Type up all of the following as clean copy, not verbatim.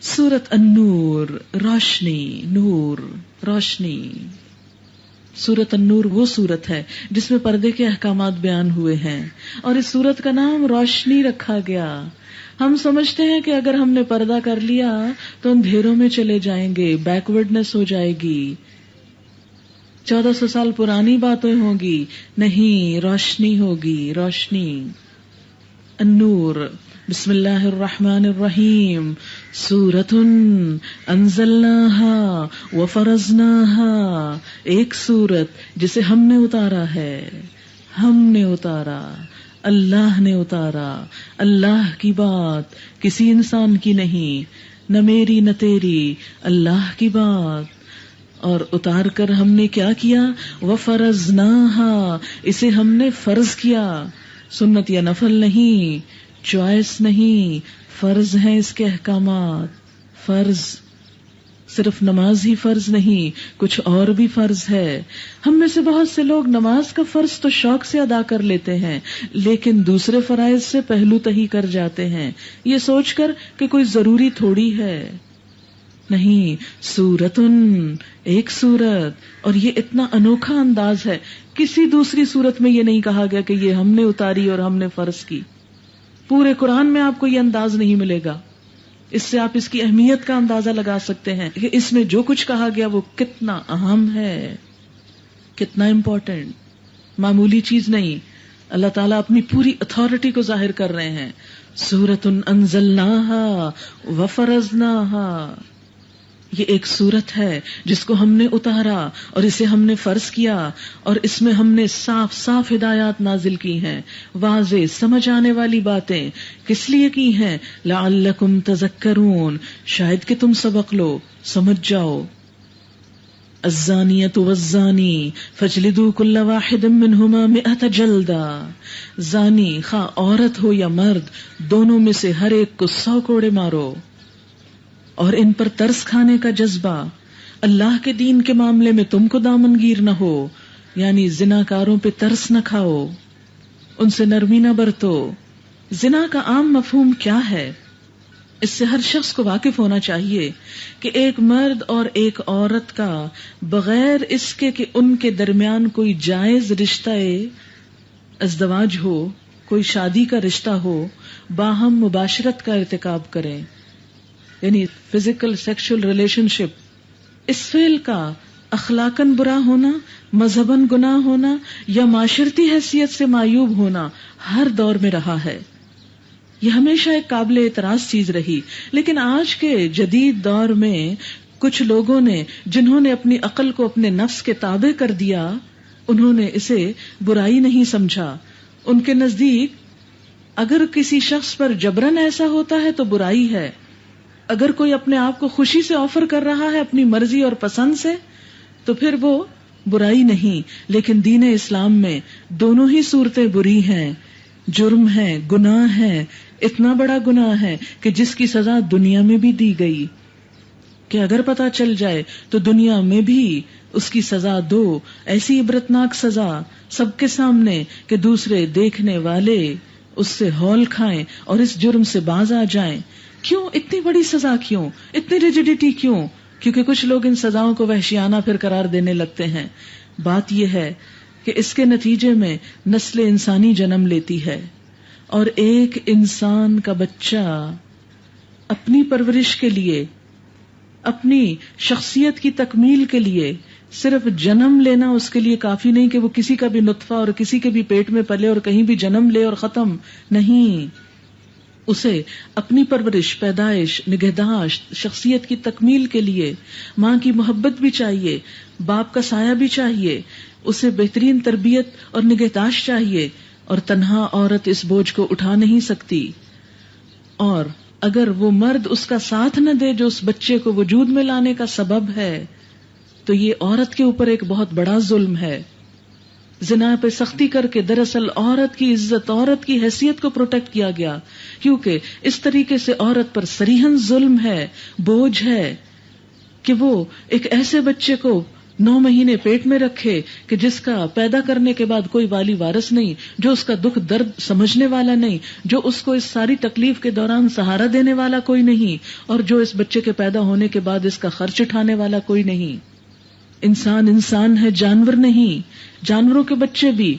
سورت النور، روشنی، نور، روشنی۔ سورت النور وہ سورت ہے جس میں پردے کے احکامات بیان ہوئے ہیں، اور اس سورت کا نام روشنی رکھا گیا۔ ہم سمجھتے ہیں کہ اگر ہم نے پردہ کر لیا تو اندھیروں میں چلے جائیں گے، بیکورڈنس ہو جائے گی، 1400 سال پرانی باتیں ہوں گی۔ نہیں، روشنی ہوگی، روشنی۔ النور، بسم اللہ الرحمن الرحیم، سورۃ انزلناها وفرضناها، ایک سورت جسے ہم نے اتارا ہے، ہم نے اتارا، اللہ نے اتارا۔ اللہ کی بات کسی انسان کی نہیں، نہ میری نہ تیری، اللہ کی بات۔ اور اتار کر ہم نے کیا کیا؟ وفرضناها، اسے ہم نے فرض کیا، سنت یا نفل نہیں، چوائس نہیں، فرض ہیں اس کے احکامات۔ فرض صرف نماز ہی فرض نہیں، کچھ اور بھی فرض ہے۔ ہم میں سے بہت سے لوگ نماز کا فرض تو شوق سے ادا کر لیتے ہیں، لیکن دوسرے فرائض سے پہلو تہی کر جاتے ہیں، یہ سوچ کر کہ کوئی ضروری تھوڑی ہے۔ نہیں، سورتن، ایک سورت، اور یہ اتنا انوکھا انداز ہے، کسی دوسری سورت میں یہ نہیں کہا گیا کہ یہ ہم نے اتاری اور ہم نے فرض کی۔ پورے قرآن میں آپ کو یہ انداز نہیں ملے گا۔ اس سے آپ اس کی اہمیت کا اندازہ لگا سکتے ہیں کہ اس میں جو کچھ کہا گیا وہ کتنا اہم ہے، کتنا امپورٹنٹ، معمولی چیز نہیں۔ اللہ تعالیٰ اپنی پوری اتھارٹی کو ظاہر کر رہے ہیں۔ سورۃ انزلناها وفرضناها، یہ ایک سورت ہے جس کو ہم نے اتارا اور اسے ہم نے فرض کیا، اور اس میں ہم نے صاف صاف ہدایات نازل کی ہیں، واضح سمجھ آنے والی باتیں۔ کس لیے کی ہیں؟ لعلکم تذکرون، شاید کہ تم سبق لو، سمجھ جاؤ۔ الزانیۃ والزانی فاجلدوا کل واحد منہما 100 جلدہ، زانی خواہ عورت ہو یا مرد، دونوں میں سے ہر ایک کو 100 کوڑے مارو۔ اور ان پر ترس کھانے کا جذبہ، اللہ کے دین کے معاملے میں تم کو دامنگیر نہ ہو، یعنی زناکاروں پہ ترس نہ کھاؤ، ان سے نرمی نہ برتو۔ زنا کا عام مفہوم کیا ہے؟ اس سے ہر شخص کو واقف ہونا چاہیے کہ ایک مرد اور ایک عورت کا بغیر اس کے کہ ان کے درمیان کوئی جائز رشتہ ازدواج ہو، کوئی شادی کا رشتہ ہو، باہم مباشرت کا ارتکاب کریں، یعنی فزیکل سیکشل ریلیشن شپ، اس فعل کا اخلاقاً برا ہونا، مذہباً گناہ ہونا یا معاشرتی حیثیت سے معیوب ہونا ہر دور میں رہا ہے۔ یہ ہمیشہ ایک قابل اعتراض چیز رہی، لیکن آج کے جدید دور میں کچھ لوگوں نے، جنہوں نے اپنی عقل کو اپنے نفس کے تابع کر دیا، انہوں نے اسے برائی نہیں سمجھا۔ ان کے نزدیک اگر کسی شخص پر جبراً ایسا ہوتا ہے تو برائی ہے، اگر کوئی اپنے آپ کو خوشی سے آفر کر رہا ہے اپنی مرضی اور پسند سے تو پھر وہ برائی نہیں۔ لیکن دین اسلام میں دونوں ہی صورتیں بری ہیں، جرم ہے، گناہ ہے، اتنا بڑا گناہ ہے کہ جس کی سزا دنیا میں بھی دی گئی، کہ اگر پتا چل جائے تو دنیا میں بھی اس کی سزا دو، ایسی عبرتناک سزا سب کے سامنے کہ دوسرے دیکھنے والے اس سے ہول کھائیں اور اس جرم سے باز آ جائیں۔ کیوں اتنی بڑی سزا؟ کیوں اتنی ریجیڈیٹی؟ کیوں؟ کیونکہ کچھ لوگ ان سزاؤں کو وحشیانہ پھر قرار دینے لگتے ہیں۔ بات یہ ہے کہ اس کے نتیجے میں نسل انسانی جنم لیتی ہے، اور ایک انسان کا بچہ اپنی پرورش کے لیے، اپنی شخصیت کی تکمیل کے لیے صرف جنم لینا اس کے لیے کافی نہیں کہ وہ کسی کا بھی نطفہ اور کسی کے بھی پیٹ میں پلے اور کہیں بھی جنم لے اور ختم نہیں۔ اسے اپنی پرورش، پیدائش، نگہداشت، شخصیت کی تکمیل کے لیے ماں کی محبت بھی چاہیے، باپ کا سایہ بھی چاہیے، اسے بہترین تربیت اور نگہداشت چاہیے، اور تنہا عورت اس بوجھ کو اٹھا نہیں سکتی۔ اور اگر وہ مرد اس کا ساتھ نہ دے جو اس بچے کو وجود میں لانے کا سبب ہے تو یہ عورت کے اوپر ایک بہت بڑا ظلم ہے۔ زنا پہ سختی کر کے دراصل عورت کی عزت، عورت کی حیثیت کو پروٹیکٹ کیا گیا، کیونکہ اس طریقے سے عورت پر صریحاً ظلم ہے، بوجھ ہے کہ وہ ایک ایسے بچے کو 9 مہینے پیٹ میں رکھے کہ جس کا پیدا کرنے کے بعد کوئی والی وارث نہیں، جو اس کا دکھ درد سمجھنے والا نہیں، جو اس کو اس ساری تکلیف کے دوران سہارا دینے والا کوئی نہیں، اور جو اس بچے کے پیدا ہونے کے بعد اس کا خرچ اٹھانے والا کوئی نہیں۔ انسان انسان ہے، جانور نہیں۔ جانوروں کے بچے بھی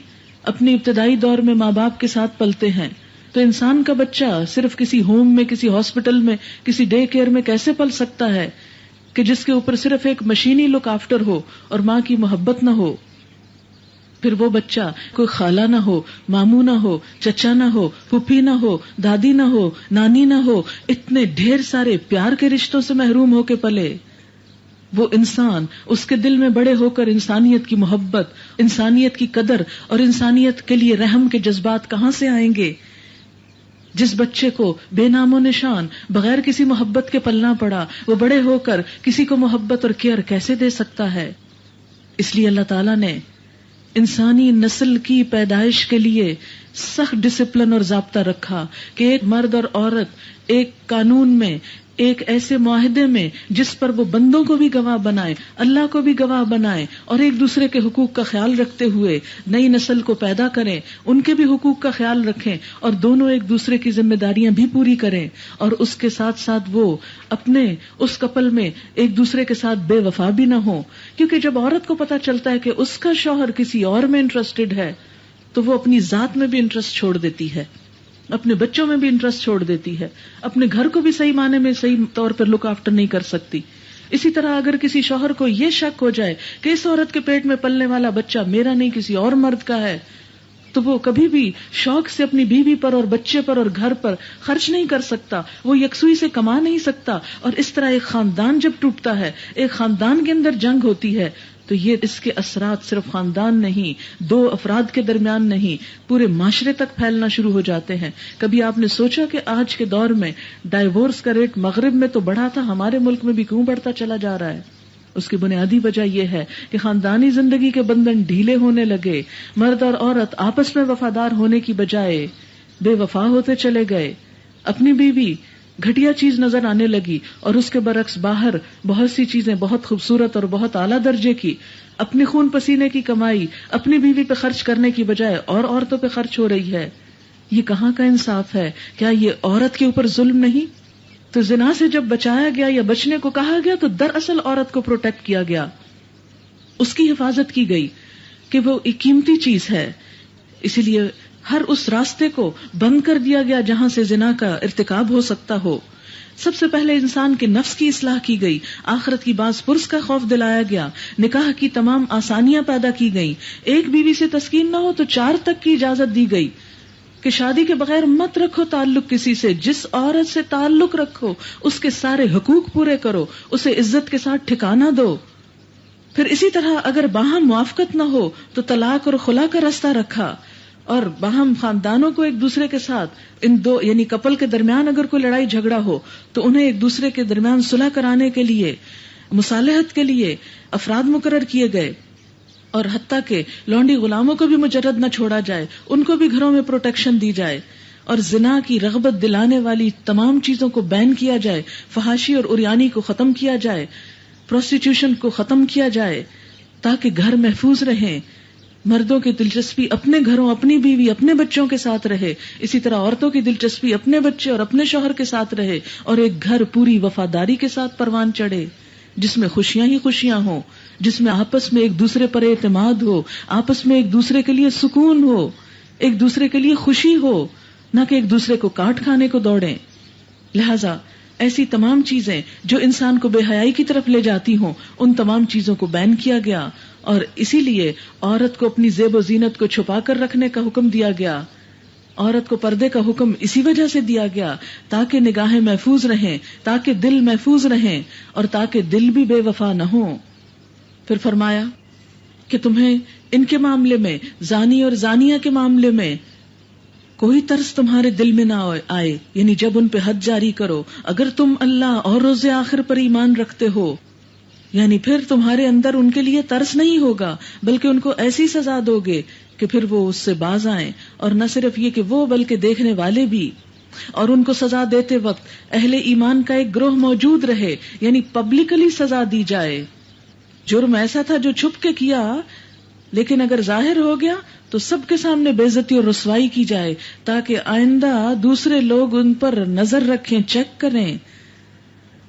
اپنی ابتدائی دور میں ماں باپ کے ساتھ پلتے ہیں، تو انسان کا بچہ صرف کسی ہوم میں، کسی ہاسپٹل میں، کسی ڈے کیئر میں کیسے پل سکتا ہے کہ جس کے اوپر صرف ایک مشینی لک آفٹر ہو اور ماں کی محبت نہ ہو؟ پھر وہ بچہ کوئی خالہ نہ ہو، ماموں نہ ہو، چچا نہ ہو، پھوپھی نہ ہو، دادی نہ ہو، نانی نہ ہو، اتنے ڈھیر سارے پیار کے رشتوں سے محروم ہو کے پلے۔ وہ انسان، اس کے دل میں بڑے ہو کر انسانیت کی محبت، انسانیت کی قدر اور انسانیت کے لیے رحم کے جذبات کہاں سے آئیں گے؟ جس بچے کو بے نام و نشان بغیر کسی محبت کے پلنا پڑا، وہ بڑے ہو کر کسی کو محبت اور کیئر کیسے دے سکتا ہے؟ اس لیے اللہ تعالیٰ نے انسانی نسل کی پیدائش کے لیے سخت ڈسپلن اور ضابطہ رکھا کہ ایک مرد اور عورت ایک قانون میں، ایک ایسے معاہدے میں جس پر وہ بندوں کو بھی گواہ بنائے، اللہ کو بھی گواہ بنائے، اور ایک دوسرے کے حقوق کا خیال رکھتے ہوئے نئی نسل کو پیدا کریں، ان کے بھی حقوق کا خیال رکھیں، اور دونوں ایک دوسرے کی ذمہ داریاں بھی پوری کریں، اور اس کے ساتھ ساتھ وہ اپنے اس کپل میں ایک دوسرے کے ساتھ بے وفا بھی نہ ہوں۔ کیونکہ جب عورت کو پتہ چلتا ہے کہ اس کا شوہر کسی اور میں انٹرسٹڈ ہے تو وہ اپنی ذات میں بھی انٹرسٹ چھوڑ دیتی ہے، اپنے بچوں میں بھی انٹرسٹ چھوڑ دیتی ہے، اپنے گھر کو بھی صحیح معنی میں صحیح طور پر لک آفٹر نہیں کر سکتی۔ اسی طرح اگر کسی شوہر کو یہ شک ہو جائے کہ اس عورت کے پیٹ میں پلنے والا بچہ میرا نہیں کسی اور مرد کا ہے، تو وہ کبھی بھی شوق سے اپنی بیوی پر اور بچے پر اور گھر پر خرچ نہیں کر سکتا، وہ یکسوئی سے کما نہیں سکتا، اور اس طرح ایک خاندان جب ٹوٹتا ہے، ایک خاندان کے اندر جنگ ہوتی ہے، تو یہ اس کے اثرات صرف خاندان نہیں، 2 افراد کے درمیان نہیں، پورے معاشرے تک پھیلنا شروع ہو جاتے ہیں۔ کبھی آپ نے سوچا کہ آج کے دور میں ڈائیورس کا ریٹ مغرب میں تو بڑھا تھا، ہمارے ملک میں بھی کیوں بڑھتا چلا جا رہا ہے؟ اس کی بنیادی وجہ یہ ہے کہ خاندانی زندگی کے بندھن ڈھیلے ہونے لگے، مرد اور عورت آپس میں وفادار ہونے کی بجائے بے وفا ہوتے چلے گئے، اپنی بیوی گھٹیا چیز نظر آنے لگی، اور اس کے برعکس باہر بہت سی چیزیں بہت خوبصورت اور بہت اعلیٰ درجے کی، اپنی خون پسینے کی کمائی اپنی بیوی پہ خرچ کرنے کی بجائے اور عورتوں پہ خرچ ہو رہی ہے۔ یہ کہاں کا انصاف ہے؟ کیا یہ عورت کے اوپر ظلم نہیں؟ تو زنا سے جب بچایا گیا یا بچنے کو کہا گیا تو دراصل عورت کو پروٹیکٹ کیا گیا، اس کی حفاظت کی گئی کہ وہ ایک قیمتی چیز ہے، اسی لیے ہر اس راستے کو بند کر دیا گیا جہاں سے زنا کا ارتکاب ہو سکتا ہو۔ سب سے پہلے انسان کے نفس کی اصلاح کی گئی، آخرت کی باز پرس کا خوف دلایا گیا، نکاح کی تمام آسانیاں پیدا کی گئیں، ایک بیوی سے تسکین نہ ہو تو 4 تک کی اجازت دی گئی کہ شادی کے بغیر مت رکھو تعلق کسی سے، جس عورت سے تعلق رکھو اس کے سارے حقوق پورے کرو، اسے عزت کے ساتھ ٹھکانہ دو۔ پھر اسی طرح اگر باہم موافقت نہ ہو تو طلاق اور خلا کا راستہ رکھا، اور باہم خاندانوں کو ایک دوسرے کے ساتھ ان 2 یعنی کپل کے درمیان اگر کوئی لڑائی جھگڑا ہو تو انہیں ایک دوسرے کے درمیان صلح کرانے کے لیے، مصالحت کے لیے افراد مقرر کیے گئے، اور حتیٰ کہ لونڈی غلاموں کو بھی مجرد نہ چھوڑا جائے، ان کو بھی گھروں میں پروٹیکشن دی جائے، اور زنا کی رغبت دلانے والی تمام چیزوں کو بین کیا جائے، فحاشی اور عریانی کو ختم کیا جائے، پروسٹیٹیوشن کو ختم کیا جائے، تاکہ گھر محفوظ رہیں، مردوں کی دلچسپی اپنے گھروں، اپنی بیوی، اپنے بچوں کے ساتھ رہے، اسی طرح عورتوں کی دلچسپی اپنے بچے اور اپنے شوہر کے ساتھ رہے، اور ایک گھر پوری وفاداری کے ساتھ پروان چڑھے، جس میں خوشیاں ہی خوشیاں ہوں، جس میں آپس میں ایک دوسرے پر اعتماد ہو، آپس میں ایک دوسرے کے لیے سکون ہو، ایک دوسرے کے لیے خوشی ہو، نہ کہ ایک دوسرے کو کاٹ کھانے کو دوڑیں۔ لہذا ایسی تمام چیزیں جو انسان کو بے حیائی کی طرف لے جاتی ہوں، ان تمام چیزوں کو بین کیا گیا، اور اسی لیے عورت کو اپنی زیب و زینت کو چھپا کر رکھنے کا حکم دیا گیا، عورت کو پردے کا حکم اسی وجہ سے دیا گیا تاکہ نگاہیں محفوظ رہیں، تاکہ دل محفوظ رہیں، اور تاکہ دل بھی بے وفا نہ ہوں۔ پھر فرمایا کہ تمہیں ان کے معاملے میں، زانی اور زانیہ کے معاملے میں کوئی ترس تمہارے دل میں نہ آئے، یعنی جب ان پہ حد جاری کرو، اگر تم اللہ اور روز آخر پر ایمان رکھتے ہو، یعنی پھر تمہارے اندر ان کے لیے ترس نہیں ہوگا، بلکہ ان کو ایسی سزا دو گے کہ پھر وہ اس سے باز آئیں، اور نہ صرف یہ کہ وہ بلکہ دیکھنے والے بھی، اور ان کو سزا دیتے وقت اہل ایمان کا ایک گروہ موجود رہے، یعنی پبلکلی سزا دی جائے، جرم ایسا تھا جو چھپ کے کیا، لیکن اگر ظاہر ہو گیا تو سب کے سامنے بے عزتی اور رسوائی کی جائے، تاکہ آئندہ دوسرے لوگ ان پر نظر رکھیں، چیک کریں.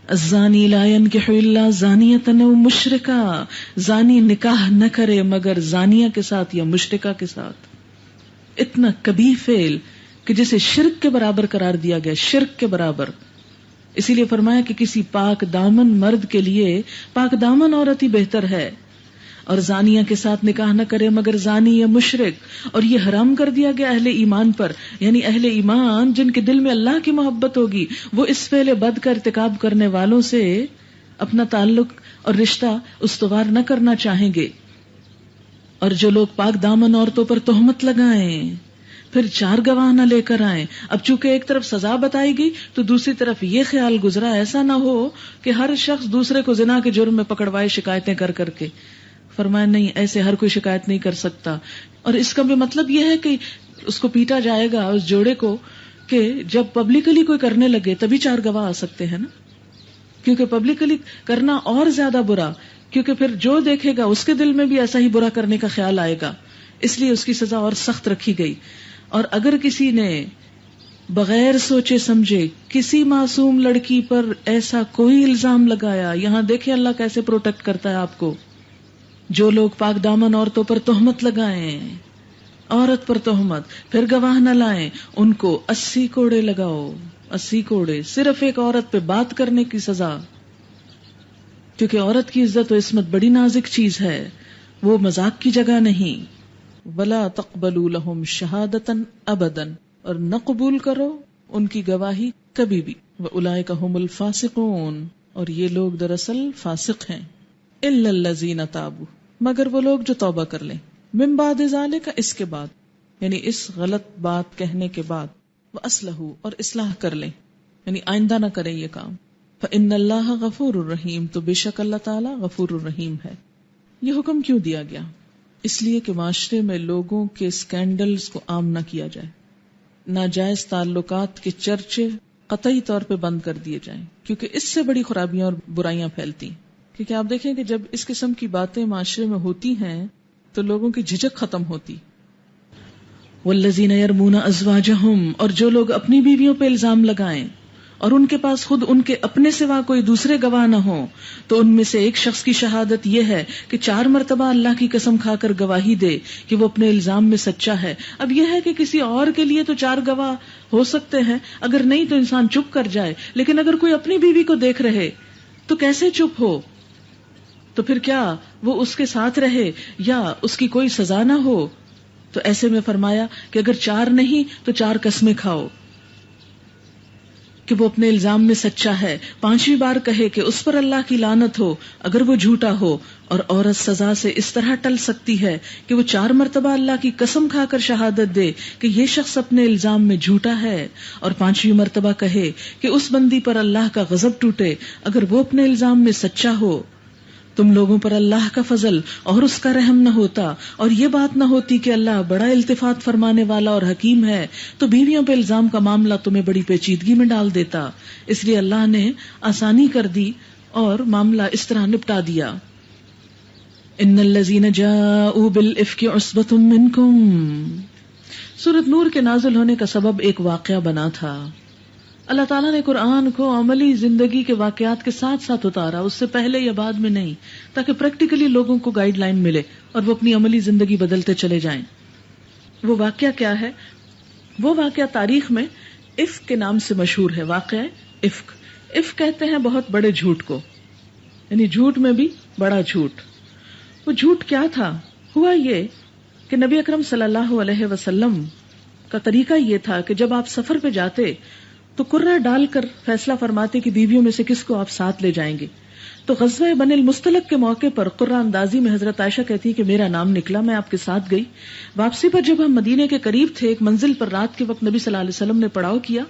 الزانی لا ينکح الا زانیۃ او مشرکا، زانی نکاح نہ کرے مگر زانیہ کے ساتھ یا مشرکہ کے ساتھ. اتنا کبھی فعل کہ جسے شرک کے برابر قرار دیا گیا، شرک کے برابر. اسی لیے فرمایا کہ کسی پاک دامن مرد کے لیے پاک دامن عورت ہی بہتر ہے، اور زانیہ کے ساتھ نکاح نہ کرے مگر زانی یا مشرک. اور یہ حرام کر دیا گیا اہل ایمان پر، یعنی اہل ایمان جن کے دل میں اللہ کی محبت ہوگی وہ اس فعل بد کا ارتکاب کرنے والوں سے اپنا تعلق اور رشتہ استوار نہ کرنا چاہیں گے. اور جو لوگ پاک دامن عورتوں پر تہمت لگائیں پھر 4 گواہ نہ لے کر آئیں. اب چونکہ ایک طرف سزا بتائی گئی تو دوسری طرف یہ خیال گزرا ایسا نہ ہو کہ ہر شخص دوسرے کو زنا کے جرم میں پکڑوائے شکایتیں کر کر کے. فرمایا نہیں، ایسے ہر کوئی شکایت نہیں کر سکتا. اور اس کا بھی مطلب یہ ہے کہ اس کو پیٹا جائے گا، اس جوڑے کو، کہ جب پبلکلی کوئی کرنے لگے تبھی 4 گواہ آ سکتے ہیں نا، کیونکہ پبلکلی کرنا اور زیادہ برا، کیونکہ پھر جو دیکھے گا اس کے دل میں بھی ایسا ہی برا کرنے کا خیال آئے گا، اس لیے اس کی سزا اور سخت رکھی گئی. اور اگر کسی نے بغیر سوچے سمجھے کسی معصوم لڑکی پر ایسا کوئی الزام لگایا، یہاں دیکھیں اللہ کیسے پروٹیکٹ کرتا ہے آپ کو. جو لوگ پاک دامن عورتوں پر تہمت لگائیں، عورت پر تہمت، پھر گواہ نہ لائیں، ان کو 80 کوڑے لگاؤ. 80 کوڑے صرف ایک عورت پہ بات کرنے کی سزا، کیونکہ عورت کی عزت و عصمت بڑی نازک چیز ہے، وہ مذاق کی جگہ نہیں. ولا تقبلوا لهم شہادتا ابدا، اور نہ قبول کرو ان کی گواہی کبھی بھی. واولئک هم الفاسقون، اور یہ لوگ دراصل فاسق ہیں. الا الذین تابوا، مگر وہ لوگ جو توبہ کر لیں، من بعد ذالک، اس کے بعد، یعنی اس غلط بات کہنے کے بعد، واصلحوا، اور اصلاح کر لیں، یعنی آئندہ نہ کریں یہ کام. فإن اللہ غفور الرحیم، تو بے شک اللہ تعالی غفور الرحیم ہے. یہ حکم کیوں دیا گیا؟ اس لیے کہ معاشرے میں لوگوں کے سکینڈلز کو عام نہ کیا جائے، ناجائز تعلقات کے چرچے قطعی طور پہ بند کر دیے جائیں، کیونکہ اس سے بڑی خرابیاں اور برائیاں پھیلتی ہیں. کیونکہ آپ دیکھیں کہ جب اس قسم کی باتیں معاشرے میں ہوتی ہیں تو لوگوں کی جھجک ختم ہوتی. والذین یرمون ازواجہم، اور جو لوگ اپنی بیویوں پہ الزام لگائیں اور ان کے پاس خود ان کے اپنے سوا کوئی دوسرے گواہ نہ ہوں، تو ان میں سے ایک شخص کی شہادت یہ ہے کہ 4 مرتبہ اللہ کی قسم کھا کر گواہی دے کہ وہ اپنے الزام میں سچا ہے. اب یہ ہے کہ کسی اور کے لیے تو 4 گواہ ہو سکتے ہیں، اگر نہیں تو انسان چپ کر جائے، لیکن اگر کوئی اپنی بیوی کو دیکھ رہے تو کیسے چپ ہو؟ تو پھر کیا وہ اس کے ساتھ رہے یا اس کی کوئی سزا نہ ہو؟ تو ایسے میں فرمایا کہ اگر 4 نہیں تو 4 قسمیں کھاؤ کہ وہ اپنے الزام میں سچا ہے. 5ویں بار کہے کہ اس پر اللہ کی لعنت ہو اگر وہ جھوٹا ہو. اور عورت سزا سے اس طرح ٹل سکتی ہے کہ وہ 4 مرتبہ اللہ کی قسم کھا کر شہادت دے کہ یہ شخص اپنے الزام میں جھوٹا ہے، اور 5ویں مرتبہ کہے کہ اس بندی پر اللہ کا غضب ٹوٹے اگر وہ اپنے الزام میں سچا ہو. تم لوگوں پر اللہ کا فضل اور اس کا رحم نہ ہوتا اور یہ بات نہ ہوتی کہ اللہ بڑا التفات فرمانے والا اور حکیم ہے، تو بیویوں پہ الزام کا معاملہ تمہیں بڑی پیچیدگی میں ڈال دیتا. اس لیے اللہ نے آسانی کر دی اور معاملہ اس طرح نپٹا دیا. ان الذین جاءوا بالافک عصبۃ منکم، سورۃ نور کے نازل ہونے کا سبب ایک واقعہ بنا تھا. اللہ تعالیٰ نے قرآن کو عملی زندگی کے واقعات کے ساتھ ساتھ اتارا، اس سے پہلے یا بعد میں نہیں، تاکہ پریکٹیکلی لوگوں کو گائیڈ لائن ملے اور وہ اپنی عملی زندگی بدلتے چلے جائیں. وہ واقعہ کیا ہے؟ وہ واقعہ تاریخ میں افک کے نام سے مشہور ہے. واقعہ افک، افک کہتے ہیں بہت بڑے جھوٹ کو، یعنی جھوٹ میں بھی بڑا جھوٹ. وہ جھوٹ کیا تھا؟ ہوا یہ کہ نبی اکرم صلی اللہ علیہ وسلم کا طریقہ یہ تھا کہ جب آپ سفر پہ جاتے تو قرہ ڈال کر فیصلہ فرماتے کہ بیویوں میں سے کس کو آپ ساتھ لے جائیں گے. تو غزوہ بنی المصطلق کے موقع پر قرہ اندازی میں حضرت عائشہ کہتی کہ میرا نام نکلا، میں آپ کے ساتھ گئی. واپسی پر جب ہم مدینے کے قریب تھے، ایک منزل پر رات کے وقت نبی صلی اللہ علیہ وسلم نے پڑاؤ کیا.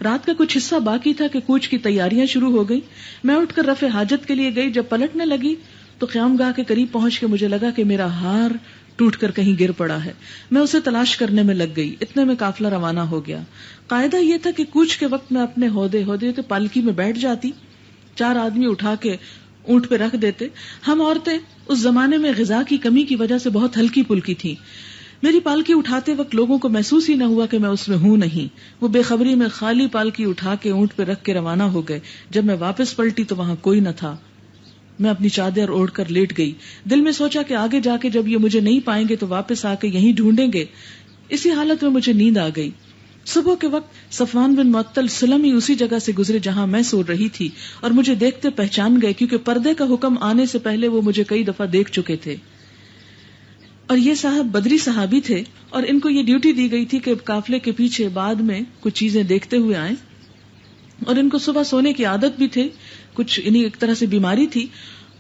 رات کا کچھ حصہ باقی تھا کہ کوچ کی تیاریاں شروع ہو گئی. میں اٹھ کر رفع حاجت کے لیے گئی. جب پلٹنے لگی تو قیام گاہ کے قریب پہنچ کے مجھے لگا کہ میرا ہار ٹوٹ کر کہیں گر پڑا ہے. میں اسے تلاش کرنے میں لگ گئی. اتنے میں قافلہ روانہ ہو گیا. قاعدہ یہ تھا کہ کوچ کے وقت میں اپنے ہودے کے پالکی میں بیٹھ جاتی، 4 آدمی اٹھا کے اونٹ پہ رکھ دیتے. ہم عورتیں اس زمانے میں غذا کی کمی کی وجہ سے بہت ہلکی پلکی تھیں. میری پالکی اٹھاتے وقت لوگوں کو محسوس ہی نہ ہوا کہ میں اس میں ہوں نہیں. وہ بے خبری میں خالی پالکی اٹھا کے اونٹ پہ رکھ کے روانہ ہو گئے. جب میں واپس پلٹی تو وہاں کوئی نہ تھا. میں اپنی چادر اوڑھ کر لیٹ گئی. دل میں سوچا کہ آگے جا کے جب یہ مجھے نہیں پائیں گے تو واپس آ کے یہیں ڈھونڈیں گے. اسی حالت میں مجھے نیند آ گئی. صبح کے وقت صفوان بن معطل سلمی اسی جگہ سے گزرے جہاں میں سو رہی تھی اور مجھے دیکھتے پہچان گئے, کیونکہ پردے کا حکم آنے سے پہلے وہ مجھے کئی دفعہ دیکھ چکے تھے. اور یہ صاحب بدری صحابی تھے اور ان کو یہ ڈیوٹی دی گئی تھی کہ قافلے کے پیچھے بعد میں کچھ چیزیں دیکھتے ہوئے آئیں. اور ان کو صبح سونے کی عادت بھی تھی, کچھ انہیں ایک طرح سے بیماری تھی,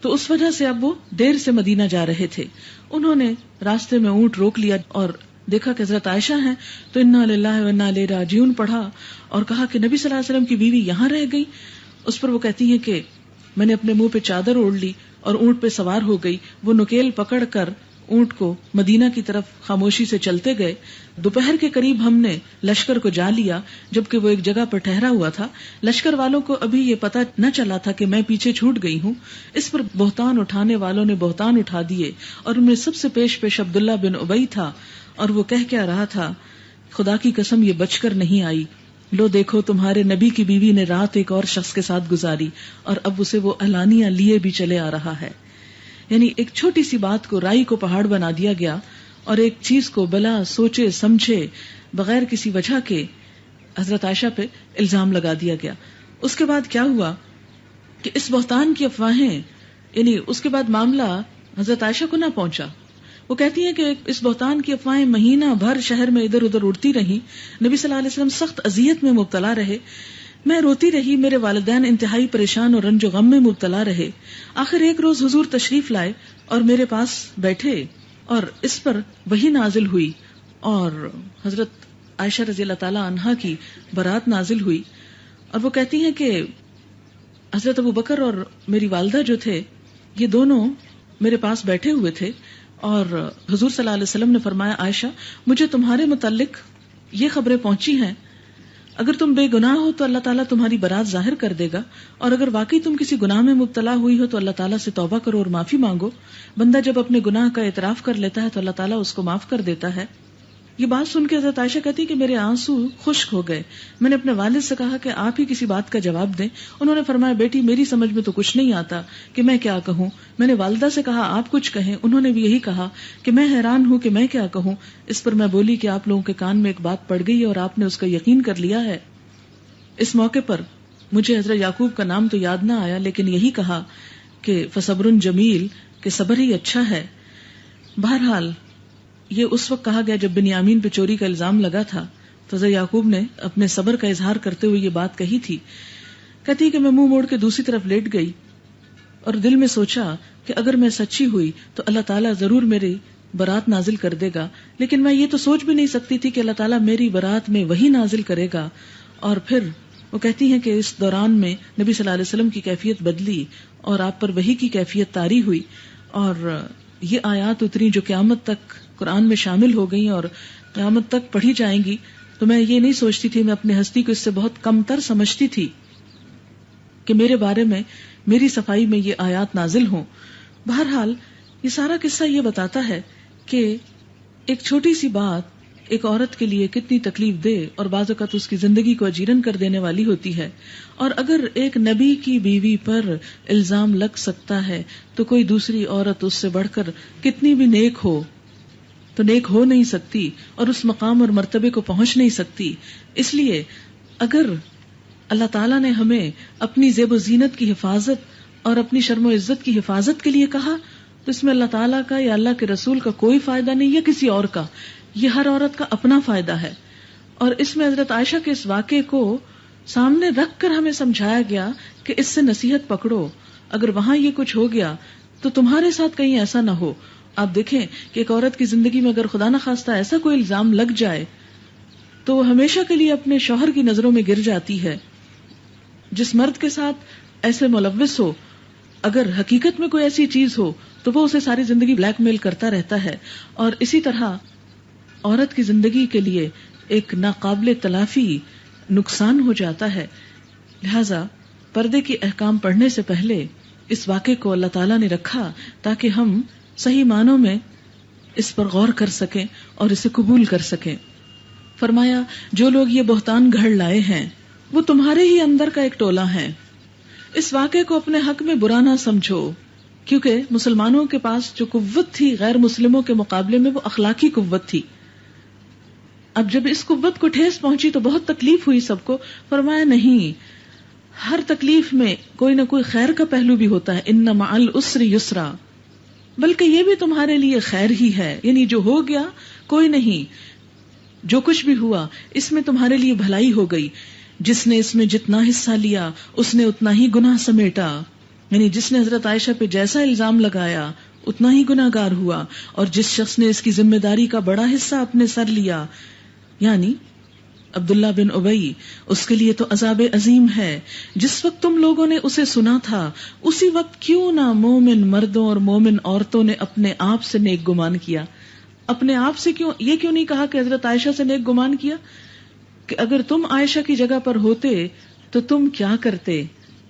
تو اس وجہ سے اب وہ دیر سے مدینہ جا رہے تھے. انہوں نے راستے میں اونٹ روک لیا اور دیکھا کہ حضرت عائشہ ہیں تو انا للہ و انا الیہ راجعون پڑھا اور کہا کہ نبی صلی اللہ علیہ وسلم کی بیوی یہاں رہ گئی. اس پر وہ کہتی ہیں کہ میں نے اپنے منہ پہ چادر اوڑھ لی اور اونٹ پہ سوار ہو گئی. وہ نکیل پکڑ کر اونٹ کو مدینہ کی طرف خاموشی سے چلتے گئے. دوپہر کے قریب ہم نے لشکر کو جا لیا جبکہ وہ ایک جگہ پر ٹھہرا ہوا تھا. لشکر والوں کو ابھی یہ پتہ نہ چلا تھا کہ میں پیچھے چھوٹ گئی ہوں. اس پر بہتان اٹھانے والوں نے بہتان اٹھا دیے اور ان میں سب سے پیش عبداللہ بن ابی تھا اور وہ کہہ کیا رہا تھا, خدا کی قسم یہ بچ کر نہیں آئی. لو دیکھو تمہارے نبی کی بیوی نے رات ایک اور شخص کے ساتھ گزاری اور اب اسے وہ علانیہ لیے بھی چلے آ رہا ہے. یعنی ایک چھوٹی سی بات کو رائی کو پہاڑ بنا دیا گیا اور ایک چیز کو بلا سوچے سمجھے بغیر کسی وجہ کے حضرت عائشہ پہ الزام لگا دیا گیا. اس کے بعد کیا ہوا کہ اس بہتان کی افواہیں, یعنی اس کے بعد معاملہ حضرت عائشہ کو نہ پہنچا. وہ کہتی ہیں کہ اس بہتان کی افواہیں مہینہ بھر شہر میں ادھر ادھر اڑتی رہی. نبی صلی اللہ علیہ وسلم سخت اذیت میں مبتلا رہے. میں روتی رہی, میرے والدین انتہائی پریشان اور رنج و غم میں مبتلا رہے. آخر ایک روز حضور تشریف لائے اور میرے پاس بیٹھے اور اس پر وحی نازل ہوئی اور حضرت عائشہ رضی اللہ تعالی عنہا کی برات نازل ہوئی. اور وہ کہتی ہیں کہ حضرت ابو بکر اور میری والدہ جو تھے یہ دونوں میرے پاس بیٹھے ہوئے تھے اور حضور صلی اللہ علیہ وسلم نے فرمایا, عائشہ مجھے تمہارے متعلق یہ خبریں پہنچی ہیں, اگر تم بے گناہ ہو تو اللہ تعالیٰ تمہاری برات ظاہر کر دے گا, اور اگر واقعی تم کسی گناہ میں مبتلا ہوئی ہو تو اللہ تعالیٰ سے توبہ کرو اور معافی مانگو. بندہ جب اپنے گناہ کا اعتراف کر لیتا ہے تو اللہ تعالیٰ اس کو معاف کر دیتا ہے. یہ بات سن کے حضرت عائشہ کہتی کہ میرے آنسو خشک ہو گئے. میں نے اپنے والد سے کہا کہ آپ ہی کسی بات کا جواب دیں. انہوں نے فرمایا, بیٹی میری سمجھ میں تو کچھ نہیں آتا کہ میں کیا کہوں. میں نے والدہ سے کہا آپ کچھ کہیں. انہوں نے بھی یہی کہا کہ میں حیران ہوں کہ میں کیا کہوں. اس پر میں بولی کہ آپ لوگوں کے کان میں ایک بات پڑ گئی اور آپ نے اس کا یقین کر لیا ہے. اس موقع پر مجھے حضرت یعقوب کا نام تو یاد نہ آیا, لیکن یہی کہا کہ فصبر جمیل, کہ صبر ہی اچھا ہے. بہرحال یہ اس وقت کہا گیا جب بنیامین پہ چوری کا الزام لگا تھا, تو حضرت یعقوب نے اپنے صبر کا اظہار کرتے ہوئے یہ بات کہی تھی. کہتی کہ میں منہ موڑ کے دوسری طرف لیٹ گئی اور دل میں سوچا کہ اگر میں سچی ہوئی تو اللہ تعالیٰ ضرور میری برات نازل کر دے گا, لیکن میں یہ تو سوچ بھی نہیں سکتی تھی کہ اللہ تعالیٰ میری برات میں وہی نازل کرے گا. اور پھر وہ کہتی ہیں کہ اس دوران میں نبی صلی اللہ علیہ وسلم کی کیفیت بدلی اور آپ پر وحی کی کیفیت طاری ہوئی اور یہ آیات اتری جو قیامت تک قرآن میں شامل ہو گئی اور قیامت تک پڑھی جائیں گی. تو میں یہ نہیں سوچتی تھی, میں اپنے ہستی کو اس سے بہت کم تر سمجھتی تھی کہ میرے بارے میں میری صفائی میں یہ آیات نازل ہوں. بہرحال یہ سارا قصہ یہ بتاتا ہے کہ ایک چھوٹی سی بات ایک عورت کے لیے کتنی تکلیف دہ اور بعض اوقات اس کی زندگی کو اجیرن کر دینے والی ہوتی ہے. اور اگر ایک نبی کی بیوی پر الزام لگ سکتا ہے تو کوئی دوسری عورت اس سے بڑھ کر کتنی بھی نیک ہو تو نیک ہو نہیں سکتی اور اس مقام اور مرتبے کو پہنچ نہیں سکتی. اس لیے اگر اللہ تعالیٰ نے ہمیں اپنی زیب و زینت کی حفاظت اور اپنی شرم و عزت کی حفاظت کے لیے کہا تو اس میں اللہ تعالیٰ کا یا اللہ کے رسول کا کوئی فائدہ نہیں یا کسی اور کا, یہ ہر عورت کا اپنا فائدہ ہے. اور اس میں حضرت عائشہ کے اس واقعے کو سامنے رکھ کر ہمیں سمجھایا گیا کہ اس سے نصیحت پکڑو, اگر وہاں یہ کچھ ہو گیا تو تمہارے ساتھ کہیں ایسا نہ ہو. آپ دیکھیں کہ ایک عورت کی زندگی میں اگر خدا نہ خواستہ ایسا کوئی الزام لگ جائے تو وہ ہمیشہ کے لیے اپنے شوہر کی نظروں میں گر جاتی ہے. جس مرد کے ساتھ ایسے ملوث ہو, اگر حقیقت میں کوئی ایسی چیز ہو تو وہ اسے ساری زندگی بلیک میل کرتا رہتا ہے. اور اسی طرح عورت کی زندگی کے لیے ایک ناقابل تلافی نقصان ہو جاتا ہے. لہذا پردے کی احکام پڑھنے سے پہلے اس واقعے کو اللہ تعالیٰ نے رکھا تاکہ ہم صحیح معنوں میں اس پر غور کر سکیں اور اسے قبول کر سکیں. فرمایا جو لوگ یہ بہتان گھڑ لائے ہیں وہ تمہارے ہی اندر کا ایک ٹولہ ہے. اس واقعے کو اپنے حق میں برا نہ سمجھو، کیونکہ مسلمانوں کے پاس جو قوت تھی غیر مسلموں کے مقابلے میں وہ اخلاقی قوت تھی. اب جب اس قوت کو ٹھیس پہنچی تو بہت تکلیف ہوئی سب کو. فرمایا نہیں، ہر تکلیف میں کوئی نہ کوئی خیر کا پہلو بھی ہوتا ہے. ان مع العسر یسرا، بلکہ یہ بھی تمہارے لیے خیر ہی ہے. یعنی جو ہو گیا کوئی نہیں، جو کچھ بھی ہوا اس میں تمہارے لیے بھلائی ہو گئی. جس نے اس میں جتنا حصہ لیا اس نے اتنا ہی گناہ سمیٹا. یعنی جس نے حضرت عائشہ پہ جیسا الزام لگایا اتنا ہی گناہ گار ہوا، اور جس شخص نے اس کی ذمہ داری کا بڑا حصہ اپنے سر لیا، یعنی عبداللہ بن ابی، اس کے لیے تو عذاب عظیم ہے. جس وقت تم لوگوں نے اسے سنا تھا اسی وقت کیوں نہ مومن مردوں اور مومن عورتوں نے اپنے آپ سے نیک گمان کیا. اپنے آپ سے کیوں، یہ کیوں نہیں کہا کہ حضرت عائشہ سے نیک گمان کیا؟ کہ اگر تم عائشہ کی جگہ پر ہوتے تو تم کیا کرتے؟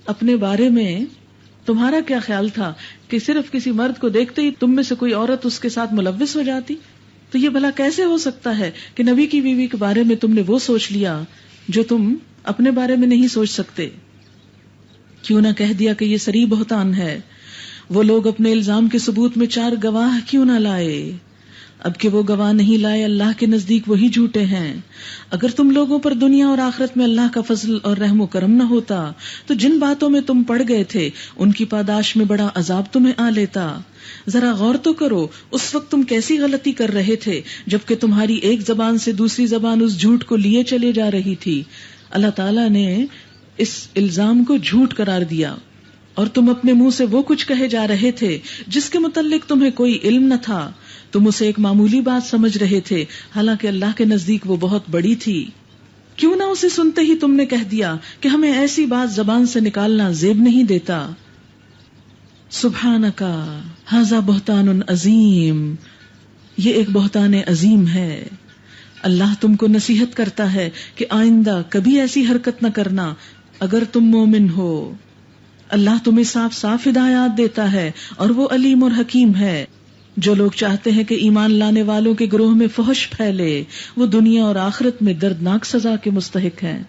اپنے بارے میں تمہارا کیا خیال تھا کہ صرف کسی مرد کو دیکھتے ہی تم میں سے کوئی عورت اس کے ساتھ ملوث ہو جاتی؟ تو یہ بھلا کیسے ہو سکتا ہے کہ نبی کی بیوی کے بارے میں تم نے وہ سوچ لیا جو تم اپنے بارے میں نہیں سوچ سکتے؟ کیوں نہ کہہ دیا کہ یہ صریح بہتان ہے. وہ لوگ اپنے الزام کے ثبوت میں 4 گواہ کیوں نہ لائے؟ اب کہ وہ گواہ نہیں لائے اللہ کے نزدیک وہی جھوٹے ہیں. اگر تم لوگوں پر دنیا اور آخرت میں اللہ کا فضل اور رحم و کرم نہ ہوتا تو جن باتوں میں تم پڑ گئے تھے ان کی پاداش میں بڑا عذاب تمہیں آ لیتا. ذرا غور تو کرو اس وقت تم کیسی غلطی کر رہے تھے جبکہ تمہاری ایک زبان سے دوسری زبان اس جھوٹ کو لیے چلے جا رہی تھی. اللہ تعالیٰ نے اس الزام کو جھوٹ قرار دیا اور تم اپنے منہ سے وہ کچھ کہے جا رہے تھے جس کے متعلق تمہیں کوئی علم نہ تھا. تم اسے ایک معمولی بات سمجھ رہے تھے حالانکہ اللہ کے نزدیک وہ بہت بڑی تھی. کیوں نہ اسے سنتے ہی تم نے کہہ دیا کہ ہمیں ایسی بات زبان سے نکالنا زیب نہیں دیتا. سبحانک ھذا بہتان عظیم، یہ ایک بہتان عظیم ہے. اللہ تم کو نصیحت کرتا ہے کہ آئندہ کبھی ایسی حرکت نہ کرنا اگر تم مومن ہو. اللہ تمہیں صاف صاف ہدایات دیتا ہے اور وہ علیم اور حکیم ہے. جو لوگ چاہتے ہیں کہ ایمان لانے والوں کے گروہ میں فحش پھیلے وہ دنیا اور آخرت میں دردناک سزا کے مستحق ہیں.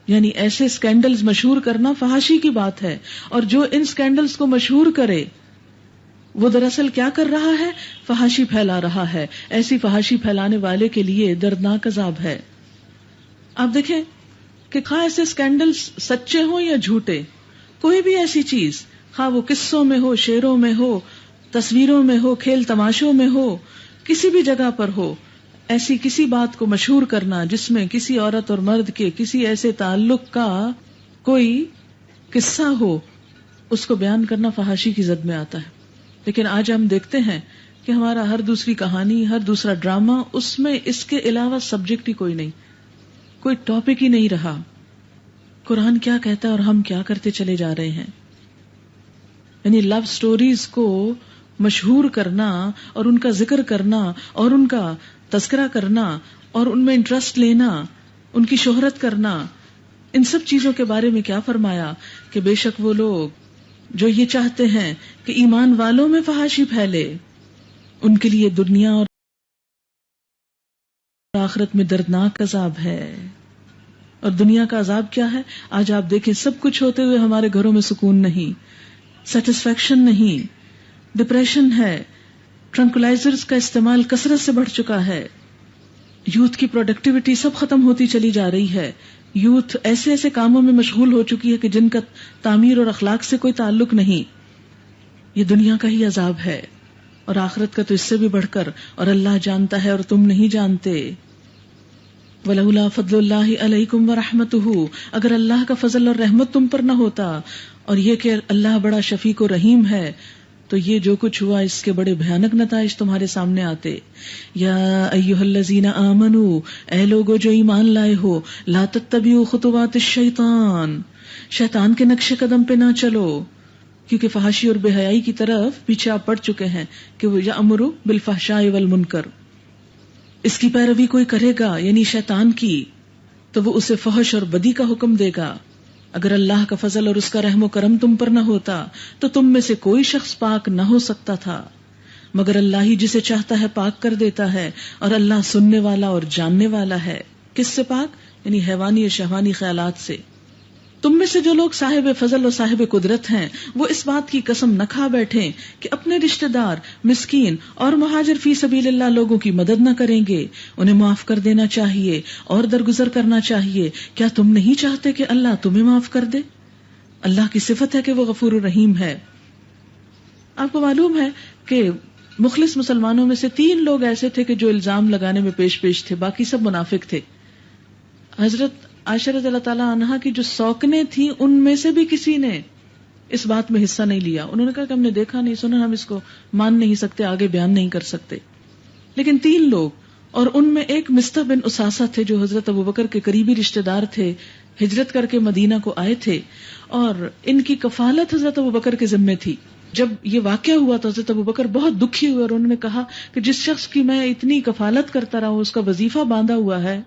یعنی ایسے سکینڈلز مشہور کرنا فحاشی کی بات ہے، اور جو ان سکینڈلز کو مشہور کرے وہ دراصل کیا کر رہا ہے؟ فحاشی پھیلا رہا ہے. ایسی فحاشی پھیلانے والے کے لیے دردناک عذاب ہے. آپ دیکھیں کہ خواہ ایسے سکینڈلز سچے ہوں یا جھوٹے، کوئی بھی ایسی چیز، خواہ وہ قصوں میں ہو، شعروں میں ہو، تصویروں میں ہو، کھیل تماشوں میں ہو، کسی بھی جگہ پر ہو، ایسی کسی بات کو مشہور کرنا جس میں کسی عورت اور مرد کے کسی ایسے تعلق کا کوئی قصہ ہو، اس کو بیان کرنا فحاشی کی زد میں آتا ہے. لیکن آج ہم دیکھتے ہیں کہ ہمارا ہر دوسری کہانی، ہر دوسرا ڈرامہ، اس میں اس کے علاوہ سبجیکٹ ہی کوئی نہیں، کوئی ٹاپک ہی نہیں رہا. قرآن کیا کہتا ہے اور ہم کیا کرتے چلے جا رہے ہیں. یعنی لو سٹوریز کو مشہور کرنا اور ان کا ذکر کرنا اور ان کا تذکرہ کرنا اور ان میں انٹرسٹ لینا، ان کی شہرت کرنا، ان سب چیزوں کے بارے میں کیا فرمایا کہ بے شک وہ لوگ جو یہ چاہتے ہیں کہ ایمان والوں میں فحاشی پھیلے ان کے لیے دنیا اور آخرت میں دردناک عذاب ہے. اور دنیا کا عذاب کیا ہے؟ آج آپ دیکھیں سب کچھ ہوتے ہوئے ہمارے گھروں میں سکون نہیں، سیٹسفیکشن نہیں، ڈپریشن ہے، ٹرنکولائزرز کا استعمال کثرت سے بڑھ چکا ہے، یوتھ کی پروڈکٹیوٹی سب ختم ہوتی چلی جا رہی ہے. یوتھ ایسے ایسے کاموں میں مشغول ہو چکی ہے کہ جن کا تعمیر اور اخلاق سے کوئی تعلق نہیں. یہ دنیا کا ہی عذاب ہے اور آخرت کا تو اس سے بھی بڑھ کر، اور اللہ جانتا ہے اور تم نہیں جانتے. وَلَوْلَا فَضْلُ اللَّهِ عَلَيْكُمْ وَرَحْمَتُهُ، اگر اللہ کا فضل اور رحمت تم پر نہ ہوتا اور یہ کہ اللہ بڑا شفیق و رحیم ہے تو یہ جو کچھ ہوا اس کے بڑے بھیانک نتائج تمہارے سامنے آتے. یا ایھا الذین آمنوا، اے لوگو جو ایمان لائے ہو، لا تتبعوا خطوات الشیطان، شیطان کے نقش قدم پہ نہ چلو، کیونکہ فحاشی اور بے حیائی کی طرف پیچھے آپ پڑ چکے ہیں کہ وہ یأمر بالفحشاء والمنکر. اس کی پیروی کوئی کرے گا یعنی شیطان کی تو وہ اسے فحش اور بدی کا حکم دے گا. اگر اللہ کا فضل اور اس کا رحم و کرم تم پر نہ ہوتا تو تم میں سے کوئی شخص پاک نہ ہو سکتا تھا، مگر اللہ ہی جسے چاہتا ہے پاک کر دیتا ہے، اور اللہ سننے والا اور جاننے والا ہے۔ کس سے پاک؟ یعنی حیوانی اور شہوانی خیالات سے۔ تم میں سے جو لوگ صاحب فضل اور صاحب قدرت ہیں وہ اس بات کی قسم نہ کھا بیٹھیں کہ اپنے رشتہ دار، مسکین اور مہاجر فی سبیل اللہ لوگوں کی مدد نہ کریں گے، انہیں معاف کر دینا چاہیے اور درگزر کرنا چاہیے۔ کیا تم نہیں چاہتے کہ اللہ تمہیں معاف کر دے؟ اللہ کی صفت ہے کہ وہ غفور الرحیم ہے۔ آپ کو معلوم ہے کہ مخلص مسلمانوں میں سے 3 لوگ ایسے تھے کہ جو الزام لگانے میں پیش تھے، باقی سب منافق تھے۔ حضرت عائشہ رضی اللہ تعالیٰ عنہا کی جو سوکنیں تھیں ان میں سے بھی کسی نے اس بات میں حصہ نہیں لیا۔ انہوں نے کہا کہ ہم نے دیکھا نہیں، سنا، ہم اس کو مان نہیں سکتے، آگے بیان نہیں کر سکتے۔ لیکن 3 لوگ، اور ان میں ایک مصطح بن اساسہ تھے جو حضرت ابوبکر کے قریبی رشتہ دار تھے، ہجرت کر کے مدینہ کو آئے تھے، اور ان کی کفالت حضرت ابوبکر کے ذمے تھی۔ جب یہ واقعہ ہوا تو حضرت ابوبکر بہت دکھی ہوئے اور انہوں نے کہا کہ جس شخص کی میں اتنی کفالت کرتا رہا ہوں، اس کا وظیفہ باندھا ہوا ہے،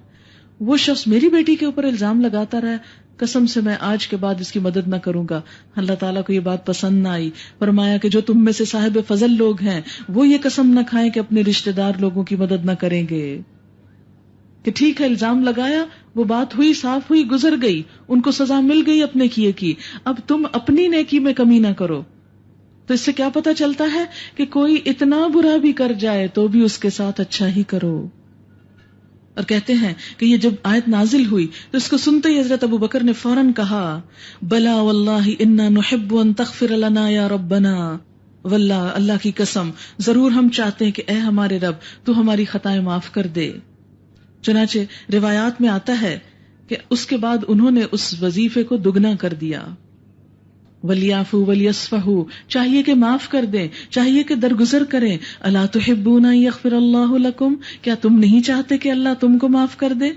وہ شخص میری بیٹی کے اوپر الزام لگاتا رہا، قسم سے میں آج کے بعد اس کی مدد نہ کروں گا۔ اللہ تعالیٰ کو یہ بات پسند نہ آئی، فرمایا کہ جو تم میں سے صاحب فضل لوگ ہیں وہ یہ قسم نہ کھائیں کہ اپنے رشتہ دار لوگوں کی مدد نہ کریں گے۔ کہ ٹھیک ہے، الزام لگایا، وہ بات ہوئی، صاف ہوئی، گزر گئی، ان کو سزا مل گئی اپنے کیے کی، اب تم اپنی نیکی میں کمی نہ کرو۔ تو اس سے کیا پتہ چلتا ہے کہ کوئی اتنا برا بھی کر جائے تو بھی اس کے ساتھ اچھا ہی کرو۔ اور کہتے ہیں کہ یہ جب آیت نازل ہوئی تو اس کو سنتے ہی حضرت ابوبکر نے فوراً کہا، بلا واللہ انا نحب ان تغفر لنا یا ربنا، واللہ اللہ کی قسم ضرور ہم چاہتے ہیں کہ اے ہمارے رب تو ہماری خطائیں معاف کر دے۔ چنانچہ روایات میں آتا ہے کہ اس کے بعد انہوں نے اس وظیفے کو دگنا کر دیا۔ وَلْيَعْفُوا وَلْيَصْفَحُوا، چاہیے کہ معاف کر دیں، چاہیے کہ درگزر کریں۔ أَلَا تُحِبُّونَ أَن يَغْفِرَ اللَّهُ لَكُمْ، کیا تم نہیں چاہتے کہ اللہ تم کو معاف کر دے؟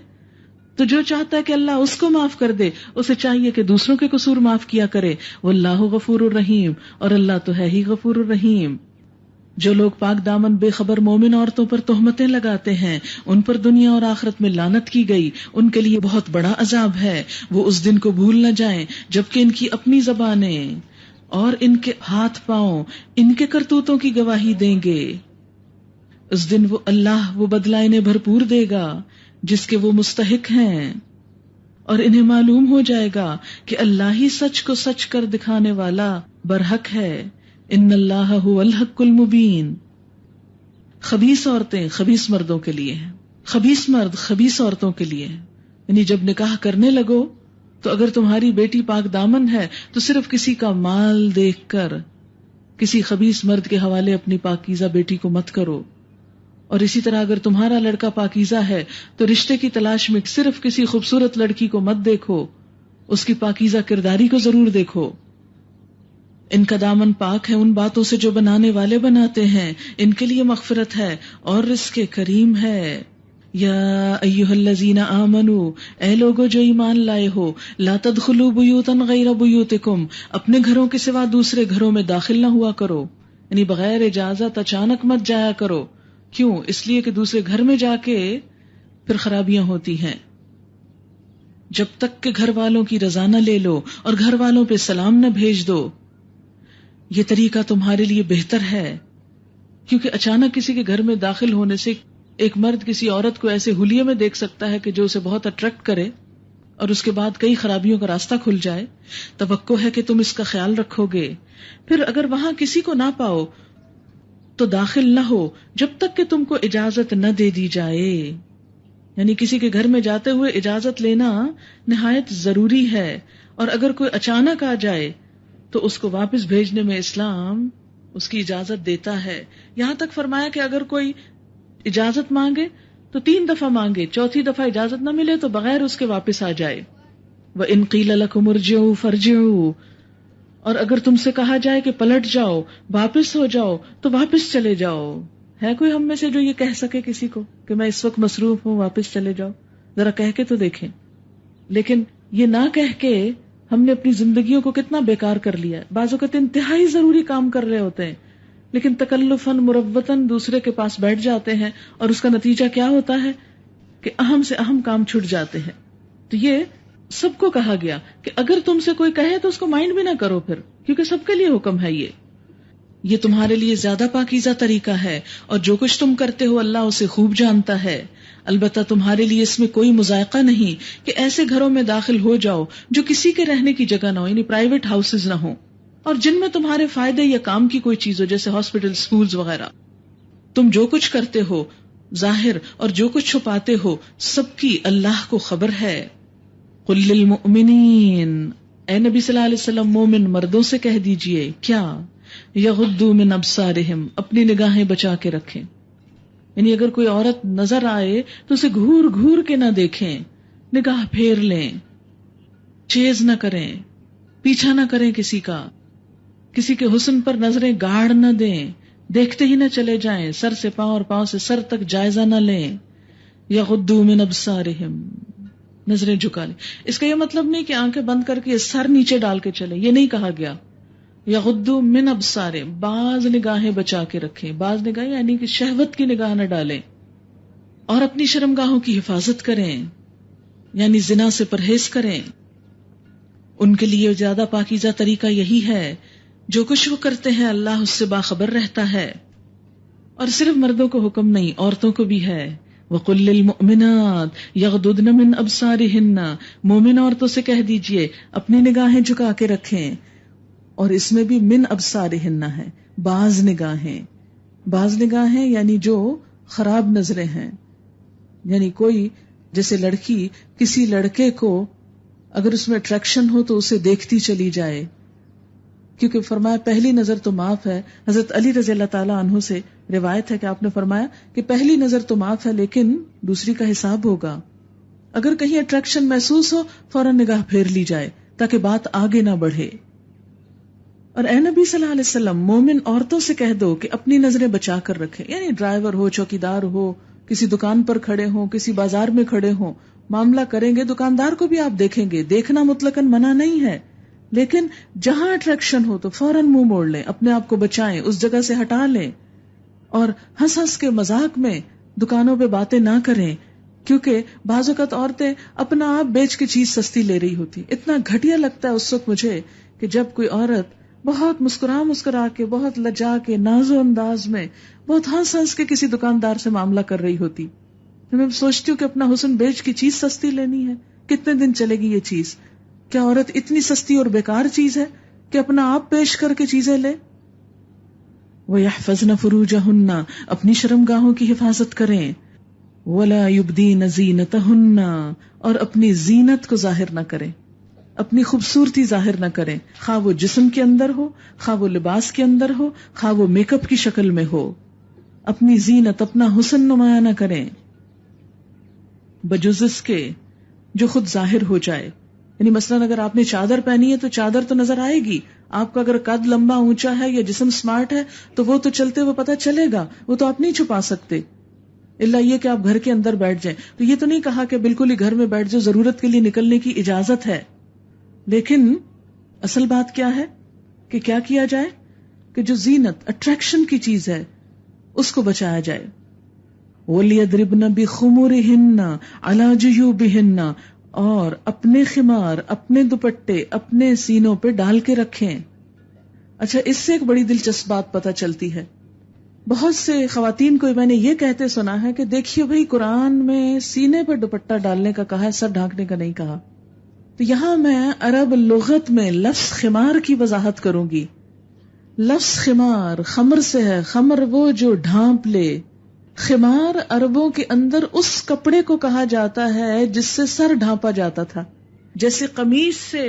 تو جو چاہتا ہے کہ اللہ اس کو معاف کر دے، اسے چاہیے کہ دوسروں کے قصور معاف کیا کرے۔ وَاللَّهُ غَفُورٌ رَحِيمٌ، اور اللہ تو ہے ہی غفور الرحیم۔ جو لوگ پاک دامن بے خبر مومن عورتوں پر تہمتیں لگاتے ہیں، ان پر دنیا اور آخرت میں لعنت کی گئی، ان کے لیے بہت بڑا عذاب ہے۔ وہ اس دن کو بھول نہ جائیں جبکہ ان کی اپنی زبانیں اور ان کے ہاتھ پاؤں ان کے کرتوتوں کی گواہی دیں گے۔ اس دن وہ بدلہ انہیں بھرپور دے گا جس کے وہ مستحق ہیں، اور انہیں معلوم ہو جائے گا کہ اللہ ہی سچ کو سچ کر دکھانے والا برحق ہے۔ ان اللہ هو الحق المبین۔ خبیث عورتیں خبیث مردوں کے لیے ہیں، خبیث مرد خبیث عورتوں کے لیے ہیں۔ یعنی جب نکاح کرنے لگو تو اگر تمہاری بیٹی پاک دامن ہے تو صرف کسی کا مال دیکھ کر کسی خبیث مرد کے حوالے اپنی پاکیزہ بیٹی کو مت کرو، اور اسی طرح اگر تمہارا لڑکا پاکیزہ ہے تو رشتے کی تلاش میں صرف کسی خوبصورت لڑکی کو مت دیکھو، اس کی پاکیزہ کرداری کو ضرور دیکھو۔ ان کا دامن پاک ہے ان باتوں سے جو بنانے والے بناتے ہیں، ان کے لیے مغفرت ہے اور رزق کریم ہے۔ یا ایھا الذین آمنوا، اے لوگو جو ایمان لائے ہو، لا تدخلوا بیوتا غیر بیوتکم، اپنے گھروں کے سوا دوسرے گھروں میں داخل نہ ہوا کرو، یعنی بغیر اجازت اچانک مت جایا کرو۔ کیوں؟ اس لیے کہ دوسرے گھر میں جا کے پھر خرابیاں ہوتی ہیں۔ جب تک کہ گھر والوں کی رضا نہ لے لو اور گھر والوں پہ سلام نہ بھیج دو، یہ طریقہ تمہارے لیے بہتر ہے، کیونکہ اچانک کسی کے گھر میں داخل ہونے سے ایک مرد کسی عورت کو ایسے حلیے میں دیکھ سکتا ہے کہ جو اسے بہت اٹریکٹ کرے، اور اس کے بعد کئی خرابیوں کا راستہ کھل جائے۔ توقع ہے کہ تم اس کا خیال رکھو گے۔ پھر اگر وہاں کسی کو نہ پاؤ تو داخل نہ ہو جب تک کہ تم کو اجازت نہ دے دی جائے، یعنی کسی کے گھر میں جاتے ہوئے اجازت لینا نہایت ضروری ہے، اور اگر کوئی اچانک آ جائے تو اس کو واپس بھیجنے میں اسلام اس کی اجازت دیتا ہے۔ یہاں تک فرمایا کہ اگر کوئی اجازت مانگے تو 3 دفعہ مانگے، چوتھی دفعہ اجازت نہ ملے تو بغیر اس کے واپس آ جائے۔ وَإِن قِيلَ لَكُمُ ارْجِعُوا فَارْجِعُوا، اور اگر تم سے کہا جائے کہ پلٹ جاؤ، واپس ہو جاؤ، تو واپس چلے جاؤ۔ ہے کوئی ہم میں سے جو یہ کہہ سکے کسی کو کہ میں اس وقت مصروف ہوں، واپس چلے جاؤ؟ ذرا کہہ کے تو دیکھیں۔ لیکن یہ نہ کہہ کے ہم نے اپنی زندگیوں کو کتنا بیکار کر لیا ہے۔ بعض اوقات انتہائی ضروری کام کر رہے ہوتے ہیں لیکن تکلفاً مروتاً دوسرے کے پاس بیٹھ جاتے ہیں، اور اس کا نتیجہ کیا ہوتا ہے کہ اہم سے اہم کام چھوٹ جاتے ہیں۔ تو یہ سب کو کہا گیا کہ اگر تم سے کوئی کہے تو اس کو مائنڈ بھی نہ کرو پھر، کیونکہ سب کے لیے حکم ہے یہ تمہارے لیے زیادہ پاکیزہ طریقہ ہے، اور جو کچھ تم کرتے ہو اللہ اسے خوب جانتا ہے۔ البتہ تمہارے لیے اس میں کوئی مذائقہ نہیں کہ ایسے گھروں میں داخل ہو جاؤ جو کسی کے رہنے کی جگہ نہ ہو، یعنی پرائیویٹ ہاؤسز نہ ہوں، اور جن میں تمہارے فائدے یا کام کی کوئی چیز ہو، جیسے ہاسپٹل، سکولز وغیرہ۔ تم جو کچھ کرتے ہو ظاہر اور جو کچھ چھپاتے ہو سب کی اللہ کو خبر ہے۔ قل للمؤمنین، اے نبی صلی اللہ علیہ وسلم مومن مردوں سے کہہ دیجئے کیا، یغضوا من ابصارہم، اپنی نگاہیں بچا کے رکھیں، یعنی اگر کوئی عورت نظر آئے تو اسے گھور گھور کے نہ دیکھیں، نگاہ پھیر لیں، چیز نہ کریں، پیچھا نہ کریں کسی کا، کسی کے حسن پر نظریں گاڑ نہ دیں، دیکھتے ہی نہ چلے جائیں، سر سے پاؤں اور پاؤں سے سر تک جائزہ نہ لیں۔ یغضوا من ابصارہم، نظریں جھکا لیں۔ اس کا یہ مطلب نہیں کہ آنکھیں بند کر کے سر نیچے ڈال کے چلیں، یہ نہیں کہا گیا۔ یغضوا من ابصارہم، بعض نگاہیں بچا کے رکھیں، بعض نگاہیں یعنی کہ شہوت کی نگاہ نہ ڈالیں، اور اپنی شرمگاہوں کی حفاظت کریں، یعنی زنا سے پرہیز کریں۔ ان کے لیے زیادہ پاکیزہ طریقہ یہی ہے، جو کچھ وہ کرتے ہیں اللہ اس سے باخبر رہتا ہے۔ اور صرف مردوں کو حکم نہیں، عورتوں کو بھی ہے۔ وَقُلْ لِلْمُؤْمِنَاتِ يَغْضُضْنَ مِنْ أَبْصَارِهِنَّ، مومن عورتوں سے کہہ دیجئے اپنی نگاہیں جھکا کے رکھیں، اور اس میں بھی من ابصارہن ہے، بعض نگاہیں یعنی جو خراب نظریں ہیں، یعنی کوئی جیسے لڑکی کسی لڑکے کو اگر اس میں اٹریکشن ہو تو اسے دیکھتی چلی جائے، کیونکہ فرمایا پہلی نظر تو معاف ہے۔ حضرت علی رضی اللہ تعالیٰ عنہ سے روایت ہے کہ آپ نے فرمایا کہ پہلی نظر تو معاف ہے لیکن دوسری کا حساب ہوگا۔ اگر کہیں اٹریکشن محسوس ہو فوراً نگاہ پھیر لی جائے تاکہ بات آگے نہ بڑھے۔ اور اے نبی صلی اللہ علیہ وسلم مومن عورتوں سے کہہ دو کہ اپنی نظریں بچا کر رکھیں، یعنی ڈرائیور ہو، چوکیدار ہو، کسی دکان پر کھڑے ہوں، کسی بازار میں کھڑے ہوں، معاملہ کریں گے دکاندار کو بھی آپ دیکھیں گے، دیکھنا مطلقاً منع نہیں ہے، لیکن جہاں اٹریکشن ہو تو فوراً منہ موڑ لیں، اپنے آپ کو بچائیں، اس جگہ سے ہٹا لیں، اور ہنس ہنس کے مذاق میں دکانوں پہ باتیں نہ کریں، کیونکہ بعض اوقات عورتیں اپنا آپ بیچ کے چیز سستی لے رہی ہوتی۔ اتنا گھٹیا لگتا ہے اس وقت مجھے کہ جب کوئی عورت بہت مسکرا کے، بہت لجا کے، نازو انداز میں، بہت ہنس ہنس کے کسی دکاندار سے معاملہ کر رہی ہوتی، میں سوچتی ہوں کہ اپنا حسن بیچ کی چیز سستی لینی ہے، کتنے دن چلے گی یہ چیز؟ کیا عورت اتنی سستی اور بیکار چیز ہے کہ اپنا آپ پیش کر کے چیزیں لے؟ وَيَحْفَظْنَ فُرُوجَهُنَّ، اپنی شرمگاہوں کی حفاظت کریں، وَلَا يُبْدِينَ زِينَتَهُنَّ، اور اپنی زینت کو ظاہر نہ کریں، اپنی خوبصورتی ظاہر نہ کریں، خواہ وہ جسم کے اندر ہو، خواہ وہ لباس کے اندر ہو، خواہ وہ میک اپ کی شکل میں ہو، اپنی زینت، اپنا حسن نمایاں نہ کریں بجز اس کے جو خود ظاہر ہو جائے۔ یعنی مثلاً اگر آپ نے چادر پہنی ہے تو چادر تو نظر آئے گی، آپ کا اگر قد لمبا اونچا ہے یا جسم سمارٹ ہے تو وہ تو چلتے ہوئے پتہ چلے گا، وہ تو آپ نہیں چھپا سکتے، الا یہ کہ آپ گھر کے اندر بیٹھ جائیں۔ تو یہ تو نہیں کہا کہ بالکل ہی گھر میں بیٹھ جائیں، ضرورت کے لیے نکلنے کی اجازت ہے، لیکن اصل بات کیا ہے کہ کیا کیا جائے کہ جو زینت اٹریکشن کی چیز ہے اس کو بچایا جائے۔ وَلْيَضْرِبْنَ بِخُمُرِهِنَّ عَلَى جُيُوبِهِنَّ، اور اپنے خمار، اپنے دوپٹے اپنے سینوں پہ ڈال کے رکھیں۔ اچھا، اس سے ایک بڑی دلچسپ بات پتہ چلتی ہے، بہت سے خواتین کو میں نے یہ کہتے سنا ہے کہ دیکھیے بھئی قرآن میں سینے پہ دوپٹہ ڈالنے کا کہا ہے، سر ڈھانکنے کا نہیں کہا۔ تو یہاں میں عرب لغت میں لفظ خمار کی وضاحت کروں گی۔ لفظ خمار خمر سے ہے، خمر وہ جو ڈھانپ لے۔ خمار عربوں کے اندر اس کپڑے کو کہا جاتا ہے جس سے سر ڈھانپا جاتا تھا، جیسے قمیص سے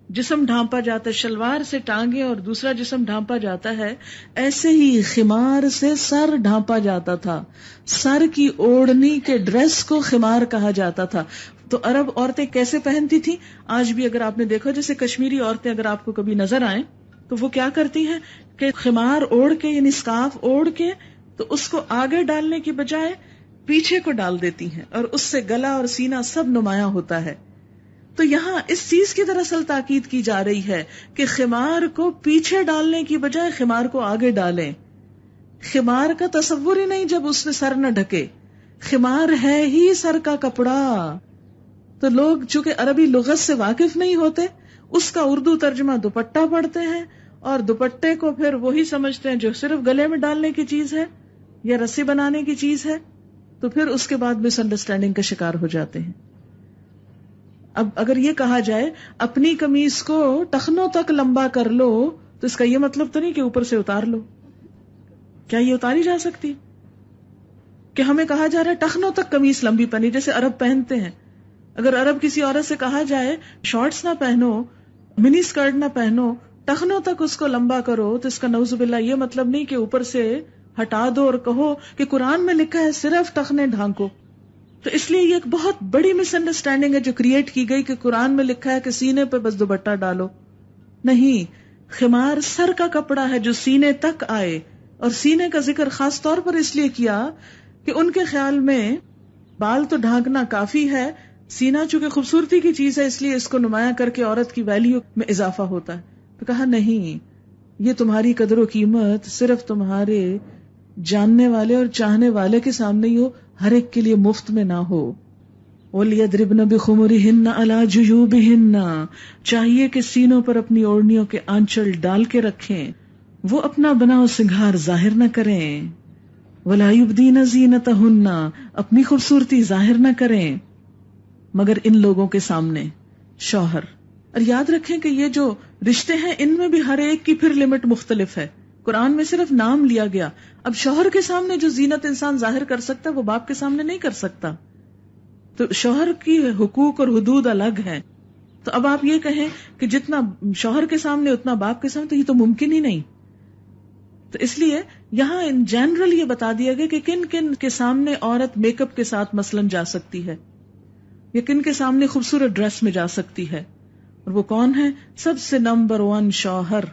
جسم ڈھانپا جاتا ہے، شلوار سے ٹانگیں اور دوسرا جسم ڈھانپا جاتا ہے، ایسے ہی خمار سے سر ڈھانپا جاتا تھا۔ سر کی اوڑھنی کے ڈریس کو خمار کہا جاتا تھا۔ تو عرب عورتیں کیسے پہنتی تھیں؟ آج بھی اگر آپ نے دیکھا، جیسے کشمیری عورتیں اگر آپ کو کبھی نظر آئیں تو وہ کیا کرتی ہیں کہ خمار اوڑھ کے، یعنی اسکارف اوڑھ کے، تو اس کو آگے ڈالنے کی بجائے پیچھے کو ڈال دیتی ہیں، اور اس سے گلا اور سینہ سب نمایاں ہوتا ہے۔ تو یہاں اس چیز کی دراصل تاکید کی جا رہی ہے کہ خمار کو پیچھے ڈالنے کی بجائے خمار کو آگے ڈالیں۔ خمار کا تصور ہی نہیں جب اس نے سر نہ ڈھکے، خمار ہے ہی سر کا کپڑا، تو لوگ چونکہ عربی لغت سے واقف نہیں ہوتے، اس کا اردو ترجمہ دوپٹہ پڑھتے ہیں، اور دوپٹے کو پھر وہی سمجھتے ہیں جو صرف گلے میں ڈالنے کی چیز ہے یا رسی بنانے کی چیز ہے، تو پھر اس کے بعد مس انڈرسٹینڈنگ کا شکار ہو جاتے ہیں۔ اب اگر یہ کہا جائے اپنی قمیص کو ٹخنوں تک لمبا کر لو، تو اس کا یہ مطلب تو نہیں کہ اوپر سے اتار لو۔ کیا یہ اتاری جا سکتی؟ کہ ہمیں کہا جا رہا ہے ٹخنوں تک قمیص لمبی پہنی، جیسے عرب پہنتے ہیں۔ اگر عرب کسی عورت سے کہا جائے شارٹس نہ پہنو، منی اسکرٹ نہ پہنو، ٹخنوں تک اس کو لمبا کرو، تو اس کا نعوذ باللہ یہ مطلب نہیں کہ اوپر سے ہٹا دو اور کہو کہ قرآن میں لکھا ہے صرف ٹخنے ڈھانکو۔ تو اس لیے یہ ایک بہت بڑی مس انڈرسٹینڈنگ ہے جو کریٹ کی گئی کہ قرآن میں لکھا ہے کہ سینے پہ بس دوپٹہ ڈالو۔ نہیں، خمار سر کا کپڑا ہے جو سینے تک آئے، اور سینے کا ذکر خاص طور پر اس لیے کیا کہ ان کے خیال میں بال تو ڈھانکنا کافی ہے، سینہ چونکہ خوبصورتی کی چیز ہے اس لیے اس کو نمایاں کر کے عورت کی ویلیو میں اضافہ ہوتا ہے۔ تو کہا نہیں، یہ تمہاری قدر و قیمت صرف تمہارے جاننے والے اور چاہنے والے کے سامنے ہی ہو، ہر ایک کے لیے مفت میں نہ ہو۔ وَلْيَضْرِبْنَ بِخُمُرِهِنَّ عَلَى جُيُوبِهِنَّ، چاہیے کہ سینوں پر اپنی اوڑھنیوں کے آنچل ڈال کے رکھیں، وہ اپنا بناؤ سنگھار ظاہر نہ کریں۔ وَلَا يُبْدِينَ زِينَتَهُنَّ، اپنی خوبصورتی ظاہر نہ کریں مگر ان لوگوں کے سامنے، شوہر۔ اور یاد رکھیں کہ یہ جو رشتے ہیں ان میں بھی ہر ایک کی پھر لمٹ مختلف ہے۔ قرآن میں صرف نام لیا گیا، اب شوہر کے سامنے جو زینت انسان ظاہر کر سکتا ہے وہ باپ کے سامنے نہیں کر سکتا، تو شوہر کی حقوق اور حدود الگ ہیں۔ تو اب آپ یہ کہیں کہ جتنا شوہر کے سامنے اتنا باپ کے سامنے، تو یہ تو ممکن ہی نہیں۔ تو اس لیے یہاں ان جنرل یہ بتا دیا گیا کہ کن کن کے سامنے عورت میک اپ کے ساتھ مثلاً جا سکتی ہے، یا کن کے سامنے خوبصورت ڈریس میں جا سکتی ہے، اور وہ کون ہے؟ سب سے نمبر 1 شوہر،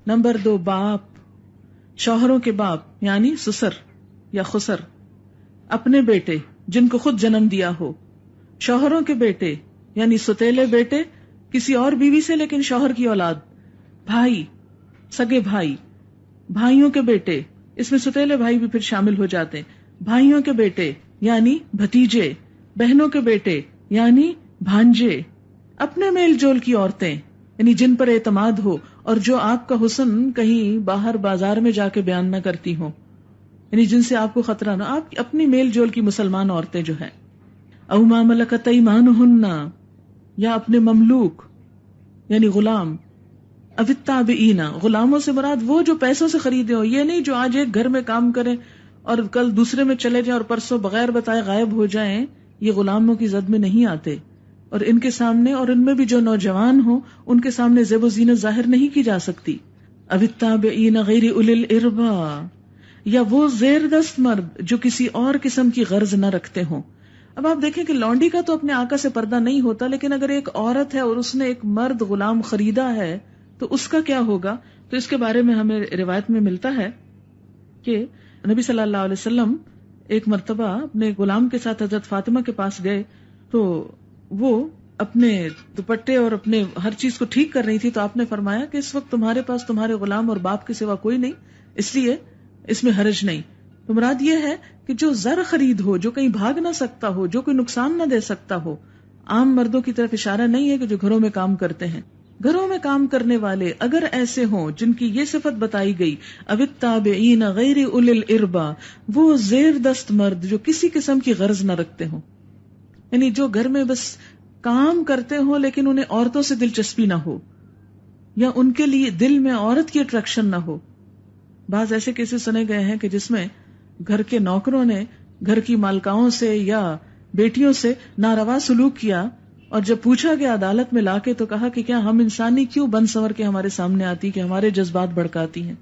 نمبر 2 باپ، شوہروں کے باپ یعنی سسر یا خسر، اپنے بیٹے جن کو خود جنم دیا ہو، شوہروں کے بیٹے یعنی ستیلے بیٹے کسی اور بیوی سے لیکن شوہر کی اولاد، بھائی، سگے بھائی، بھائیوں کے بیٹے، اس میں ستیلے بھائی بھی پھر شامل ہو جاتے ہیں، بھائیوں کے بیٹے یعنی بھتیجے، بہنوں کے بیٹے یعنی بھانجے، اپنے میل جول کی عورتیں یعنی جن پر اعتماد ہو اور جو آپ کا حسن کہیں باہر بازار میں جا کے بیان نہ کرتی ہوں، یعنی جن سے آپ کو خطرہ نہ، آپ اپنی میل جول کی مسلمان عورتیں جو ہیں، او ما ملکت ایمانہن، یا اپنے مملوک یعنی غلام، او التابعین، غلاموں سے مراد وہ جو پیسوں سے خریدے ہو، یہ نہیں جو آج ایک گھر میں کام کریں اور کل دوسرے میں چلے جائیں اور پرسوں بغیر بتائے غائب ہو جائیں، یہ غلاموں کی زد میں نہیں آتے، اور ان کے سامنے اور ان میں بھی جو نوجوان ہوں ان کے سامنے زیب و زینت ظاہر نہیں کی جا سکتی۔ او التابعین غیر اولی الاربا، یا وہ زیر دست مرد جو کسی اور قسم کی غرض نہ رکھتے ہوں۔ اب آپ دیکھیں کہ لونڈی کا تو اپنے آقا سے پردہ نہیں ہوتا، لیکن اگر ایک عورت ہے اور اس نے ایک مرد غلام خریدا ہے تو اس کا کیا ہوگا؟ تو اس کے بارے میں ہمیں روایت میں ملتا ہے کہ نبی صلی اللہ علیہ وسلم ایک مرتبہ اپنے غلام کے ساتھ حضرت فاطمہ کے پاس گئے، تو وہ اپنے دوپٹے اور اپنے ہر چیز کو ٹھیک کر رہی تھی، تو آپ نے فرمایا کہ اس وقت تمہارے پاس تمہارے غلام اور باپ کے سوا کوئی نہیں، اس لیے اس میں حرج نہیں۔ تو مراد یہ ہے کہ جو زر خرید ہو، جو کہیں بھاگ نہ سکتا ہو، جو کوئی نقصان نہ دے سکتا ہو، عام مردوں کی طرف اشارہ نہیں ہے کہ جو گھروں میں کام کرتے ہیں، گھروں میں کام کرنے والے اگر ایسے ہوں جن کی یہ صفت بتائی گئی، او التابعین غیر اولی الاربا، وہ زیر دست مرد جو کسی قسم کی غرض نہ رکھتے ہوں، یعنی جو گھر میں بس کام کرتے ہوں لیکن انہیں عورتوں سے دلچسپی نہ ہو، یا ان کے لیے دل میں عورت کی اٹریکشن نہ ہو۔ بعض ایسے کیسز سنے گئے ہیں کہ جس میں گھر کے نوکروں نے گھر کی مالکاؤں سے یا بیٹیوں سے ناروا سلوک کیا، اور جب پوچھا گیا عدالت میں لا کے تو کہا کہ کیا ہم انسانی کیوں بن سنور کے ہمارے سامنے آتی کہ ہمارے جذبات بھڑکاتی ہیں۔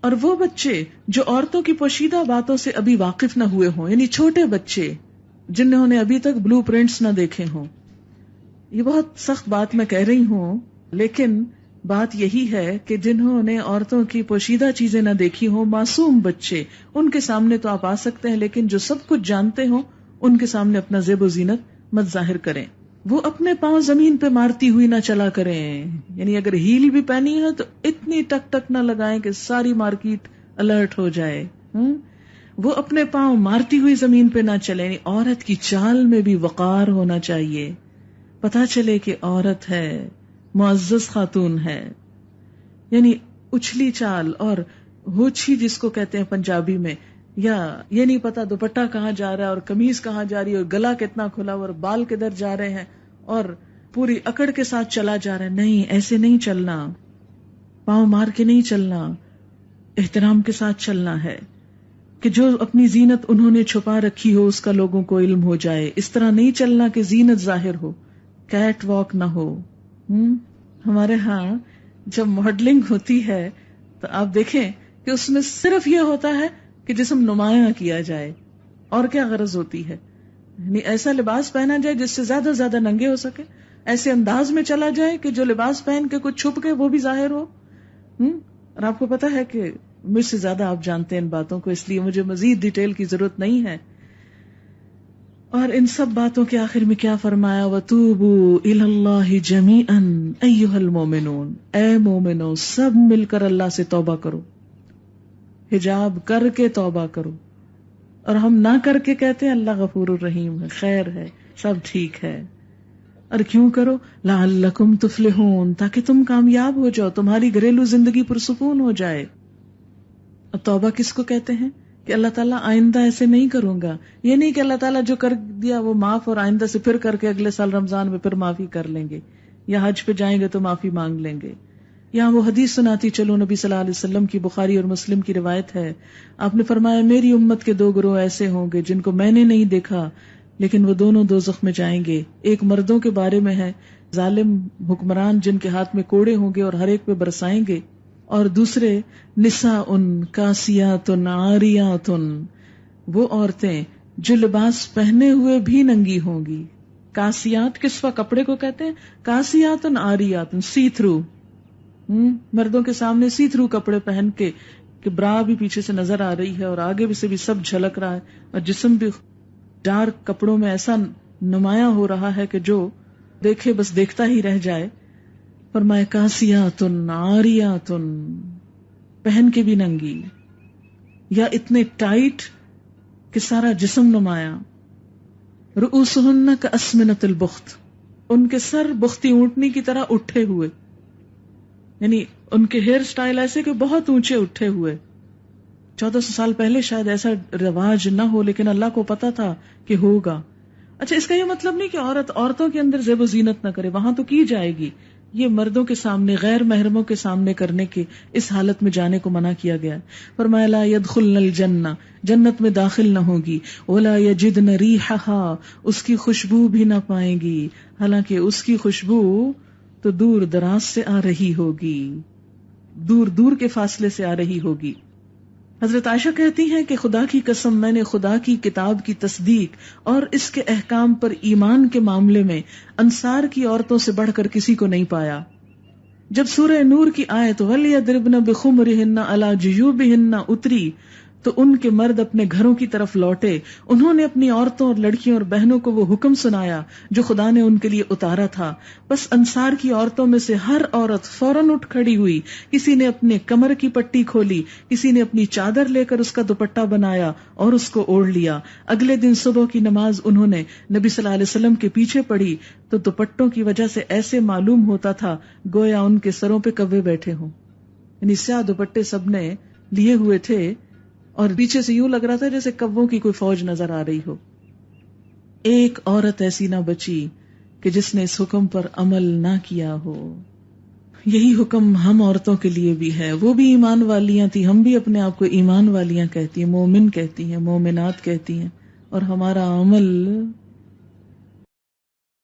اور وہ بچے جو عورتوں کی پوشیدہ باتوں سے ابھی واقف نہ ہوئے ہوں، یعنی چھوٹے بچے جنہوں نے ابھی تک بلو پرنٹس نہ دیکھے ہوں، یہ بہت سخت بات میں کہہ رہی ہوں، لیکن بات یہی ہے کہ جنہوں نے عورتوں کی پوشیدہ چیزیں نہ دیکھی ہوں، معصوم بچے، ان کے سامنے تو آپ آ سکتے ہیں، لیکن جو سب کچھ جانتے ہوں ان کے سامنے اپنا زیب و زینت مت ظاہر کریں۔ وہ اپنے پاؤں زمین پہ مارتی ہوئی نہ چلا کریں، یعنی اگر ہیل بھی پہنی ہے تو اتنی ٹک ٹک نہ لگائیں کہ ساری مارکیٹ الرٹ ہو جائے۔ وہ اپنے پاؤں مارتی ہوئی زمین پہ نہ چلے. یعنی عورت کی چال میں بھی وقار ہونا چاہیے، پتا چلے کہ عورت ہے، معزز خاتون ہے. یعنی اچھلی چال اور ہوچھی جس کو کہتے ہیں پنجابی میں، یا یہ نہیں پتا دوپٹہ کہاں جا رہا ہے اور قمیض کہاں جا رہی ہے اور گلا کتنا کھلا اور بال کدھر جا رہے ہیں اور پوری اکڑ کے ساتھ چلا جا رہا ہے. نہیں، ایسے نہیں چلنا، پاؤں مار کے نہیں چلنا، احترام کے ساتھ چلنا ہے کہ جو اپنی زینت انہوں نے چھپا رکھی ہو اس کا لوگوں کو علم ہو جائے. اس طرح نہیں چلنا کہ زینت ظاہر ہو، کیٹ واک نہ ہو. ہمارے ہاں جب ماڈلنگ ہوتی ہے تو آپ دیکھیں کہ اس میں صرف یہ ہوتا ہے کہ جسم نمایاں کیا جائے، اور کیا غرض ہوتی ہے؟ یعنی ایسا لباس پہنا جائے جس سے زیادہ زیادہ ننگے ہو سکے، ایسے انداز میں چلا جائے کہ جو لباس پہن کے کچھ چھپ کے وہ بھی ظاہر ہو. اور آپ کو پتا ہے کہ مجھ سے زیادہ آپ جانتے ہیں ان باتوں کو، اس لیے مجھے مزید ڈیٹیل کی ضرورت نہیں ہے. اور ان سب باتوں کے آخر میں کیا فرمایا؟ وَتُوبُوا إِلَى اللَّهِ جَمِيعًا أَيُّهَا الْمُؤْمِنُونَ، اے مومنو سب مل کر اللہ سے توبہ کرو، حجاب کر کے توبہ کرو. اور ہم نہ کر کے کہتے ہیں اللہ غفور الرحیم ہے، خیر ہے، سب ٹھیک ہے. اور کیوں کرو؟ لعلکم تفلحون، تاکہ تم کامیاب ہو جاؤ، تمہاری گھریلو زندگی پرسکون ہو جائے. اور توبہ کس کو کہتے ہیں؟ کہ اللہ تعالیٰ آئندہ ایسے نہیں کروں گا. یہ نہیں کہ اللہ تعالیٰ جو کر دیا وہ معاف اور آئندہ سے پھر کر کے اگلے سال رمضان میں پھر معافی کر لیں گے، یا حج پہ جائیں گے تو معافی مانگ لیں گے. یہاں وہ حدیث سناتی چلو، نبی صلی اللہ علیہ وسلم کی بخاری اور مسلم کی روایت ہے. آپ نے فرمایا میری امت کے 2 گروہ ایسے ہوں گے جن کو میں نے نہیں دیکھا لیکن وہ دونوں دوزخ میں جائیں گے. ایک مردوں کے بارے میں ہے، ظالم حکمران جن کے ہاتھ میں کوڑے ہوں گے اور ہر ایک پہ برسائیں گے. اور دوسرے نساء کاسیات عاریات، وہ عورتیں جو لباس پہنے ہوئے بھی ننگی ہوں گی. کاسیات کسوہ کپڑے کو کہتے ہیں، کاسیات عاریات سی تھرو، مردوں کے سامنے سی تھرو کپڑے پہن کے کہ برا بھی پیچھے سے نظر آ رہی ہے اور آگے سے بھی سب جھلک رہا ہے اور جسم بھی ڈارک کپڑوں میں ایسا نمایاں ہو رہا ہے کہ جو دیکھے بس دیکھتا ہی رہ جائے. فرمایا کاسیات عاریات، پہن کے بھی ننگی، یا اتنے ٹائٹ کہ سارا جسم نمایاں. رؤوسہن کاسمنۃ البخت، ان کے سر بختی اونٹنی کی طرح اٹھے ہوئے، یعنی ان کے ہیئر سٹائل ایسے کہ بہت اونچے اٹھے ہوئے. 1400 سال پہلے شاید ایسا رواج نہ ہو لیکن اللہ کو پتا تھا کہ ہوگا. اچھا، اس کا یہ مطلب نہیں کہ عورتوں کے اندر زیب و زینت نہ کرے، وہاں تو کی جائے گی. یہ مردوں کے سامنے، غیر محرموں کے سامنے کرنے کے اس حالت میں جانے کو منع کیا گیا. فرمایا لا يدخلن الجنہ، جنت میں داخل نہ ہوگی. ولا يجدن ریحها، اس کی خوشبو بھی نہ پائیں گی، حالانکہ اس کی خوشبو تو دور دراز سے آ رہی ہوگی، دور دور کے فاصلے سے آ رہی ہوگی. حضرت عائشہ کہتی ہیں کہ خدا کی قسم میں نے خدا کی کتاب کی تصدیق اور اس کے احکام پر ایمان کے معاملے میں انصار کی عورتوں سے بڑھ کر کسی کو نہیں پایا. جب سورہ نور کی آیت وَلْيَضْرِبْنَ بِخُمُرِهِنَّ عَلَى جُيُوبِهِنَّ اتری تو ان کے مرد اپنے گھروں کی طرف لوٹے. انہوں نے اپنی عورتوں اور لڑکیوں اور بہنوں کو وہ حکم سنایا جو خدا نے ان کے لیے اتارا تھا. بس انصار کی عورتوں میں سے ہر عورت فوراً اٹھ کھڑی ہوئی. کسی نے اپنے کمر کی پٹی کھولی، کسی نے اپنی چادر لے کر اس کا دوپٹہ بنایا اور اس کو اوڑھ لیا. اگلے دن صبح کی نماز انہوں نے نبی صلی اللہ علیہ وسلم کے پیچھے پڑھی تو دوپٹوں کی وجہ سے ایسے معلوم ہوتا تھا گویا ان کے سروں پہ کوے بیٹھے ہوں. یعنی سیاہ دوپٹے سب نے لیے ہوئے تھے اور پیچھے سے یوں لگ رہا تھا جیسے کووں کی کوئی فوج نظر آ رہی ہو. ایک عورت ایسی نہ بچی کہ جس نے اس حکم پر عمل نہ کیا ہو. یہی حکم ہم عورتوں کے لیے بھی ہے. وہ بھی ایمان والیاں تھی، ہم بھی اپنے آپ کو ایمان والیاں کہتی ہیں، مومن کہتی ہیں، مومنات کہتی ہیں، اور ہمارا عمل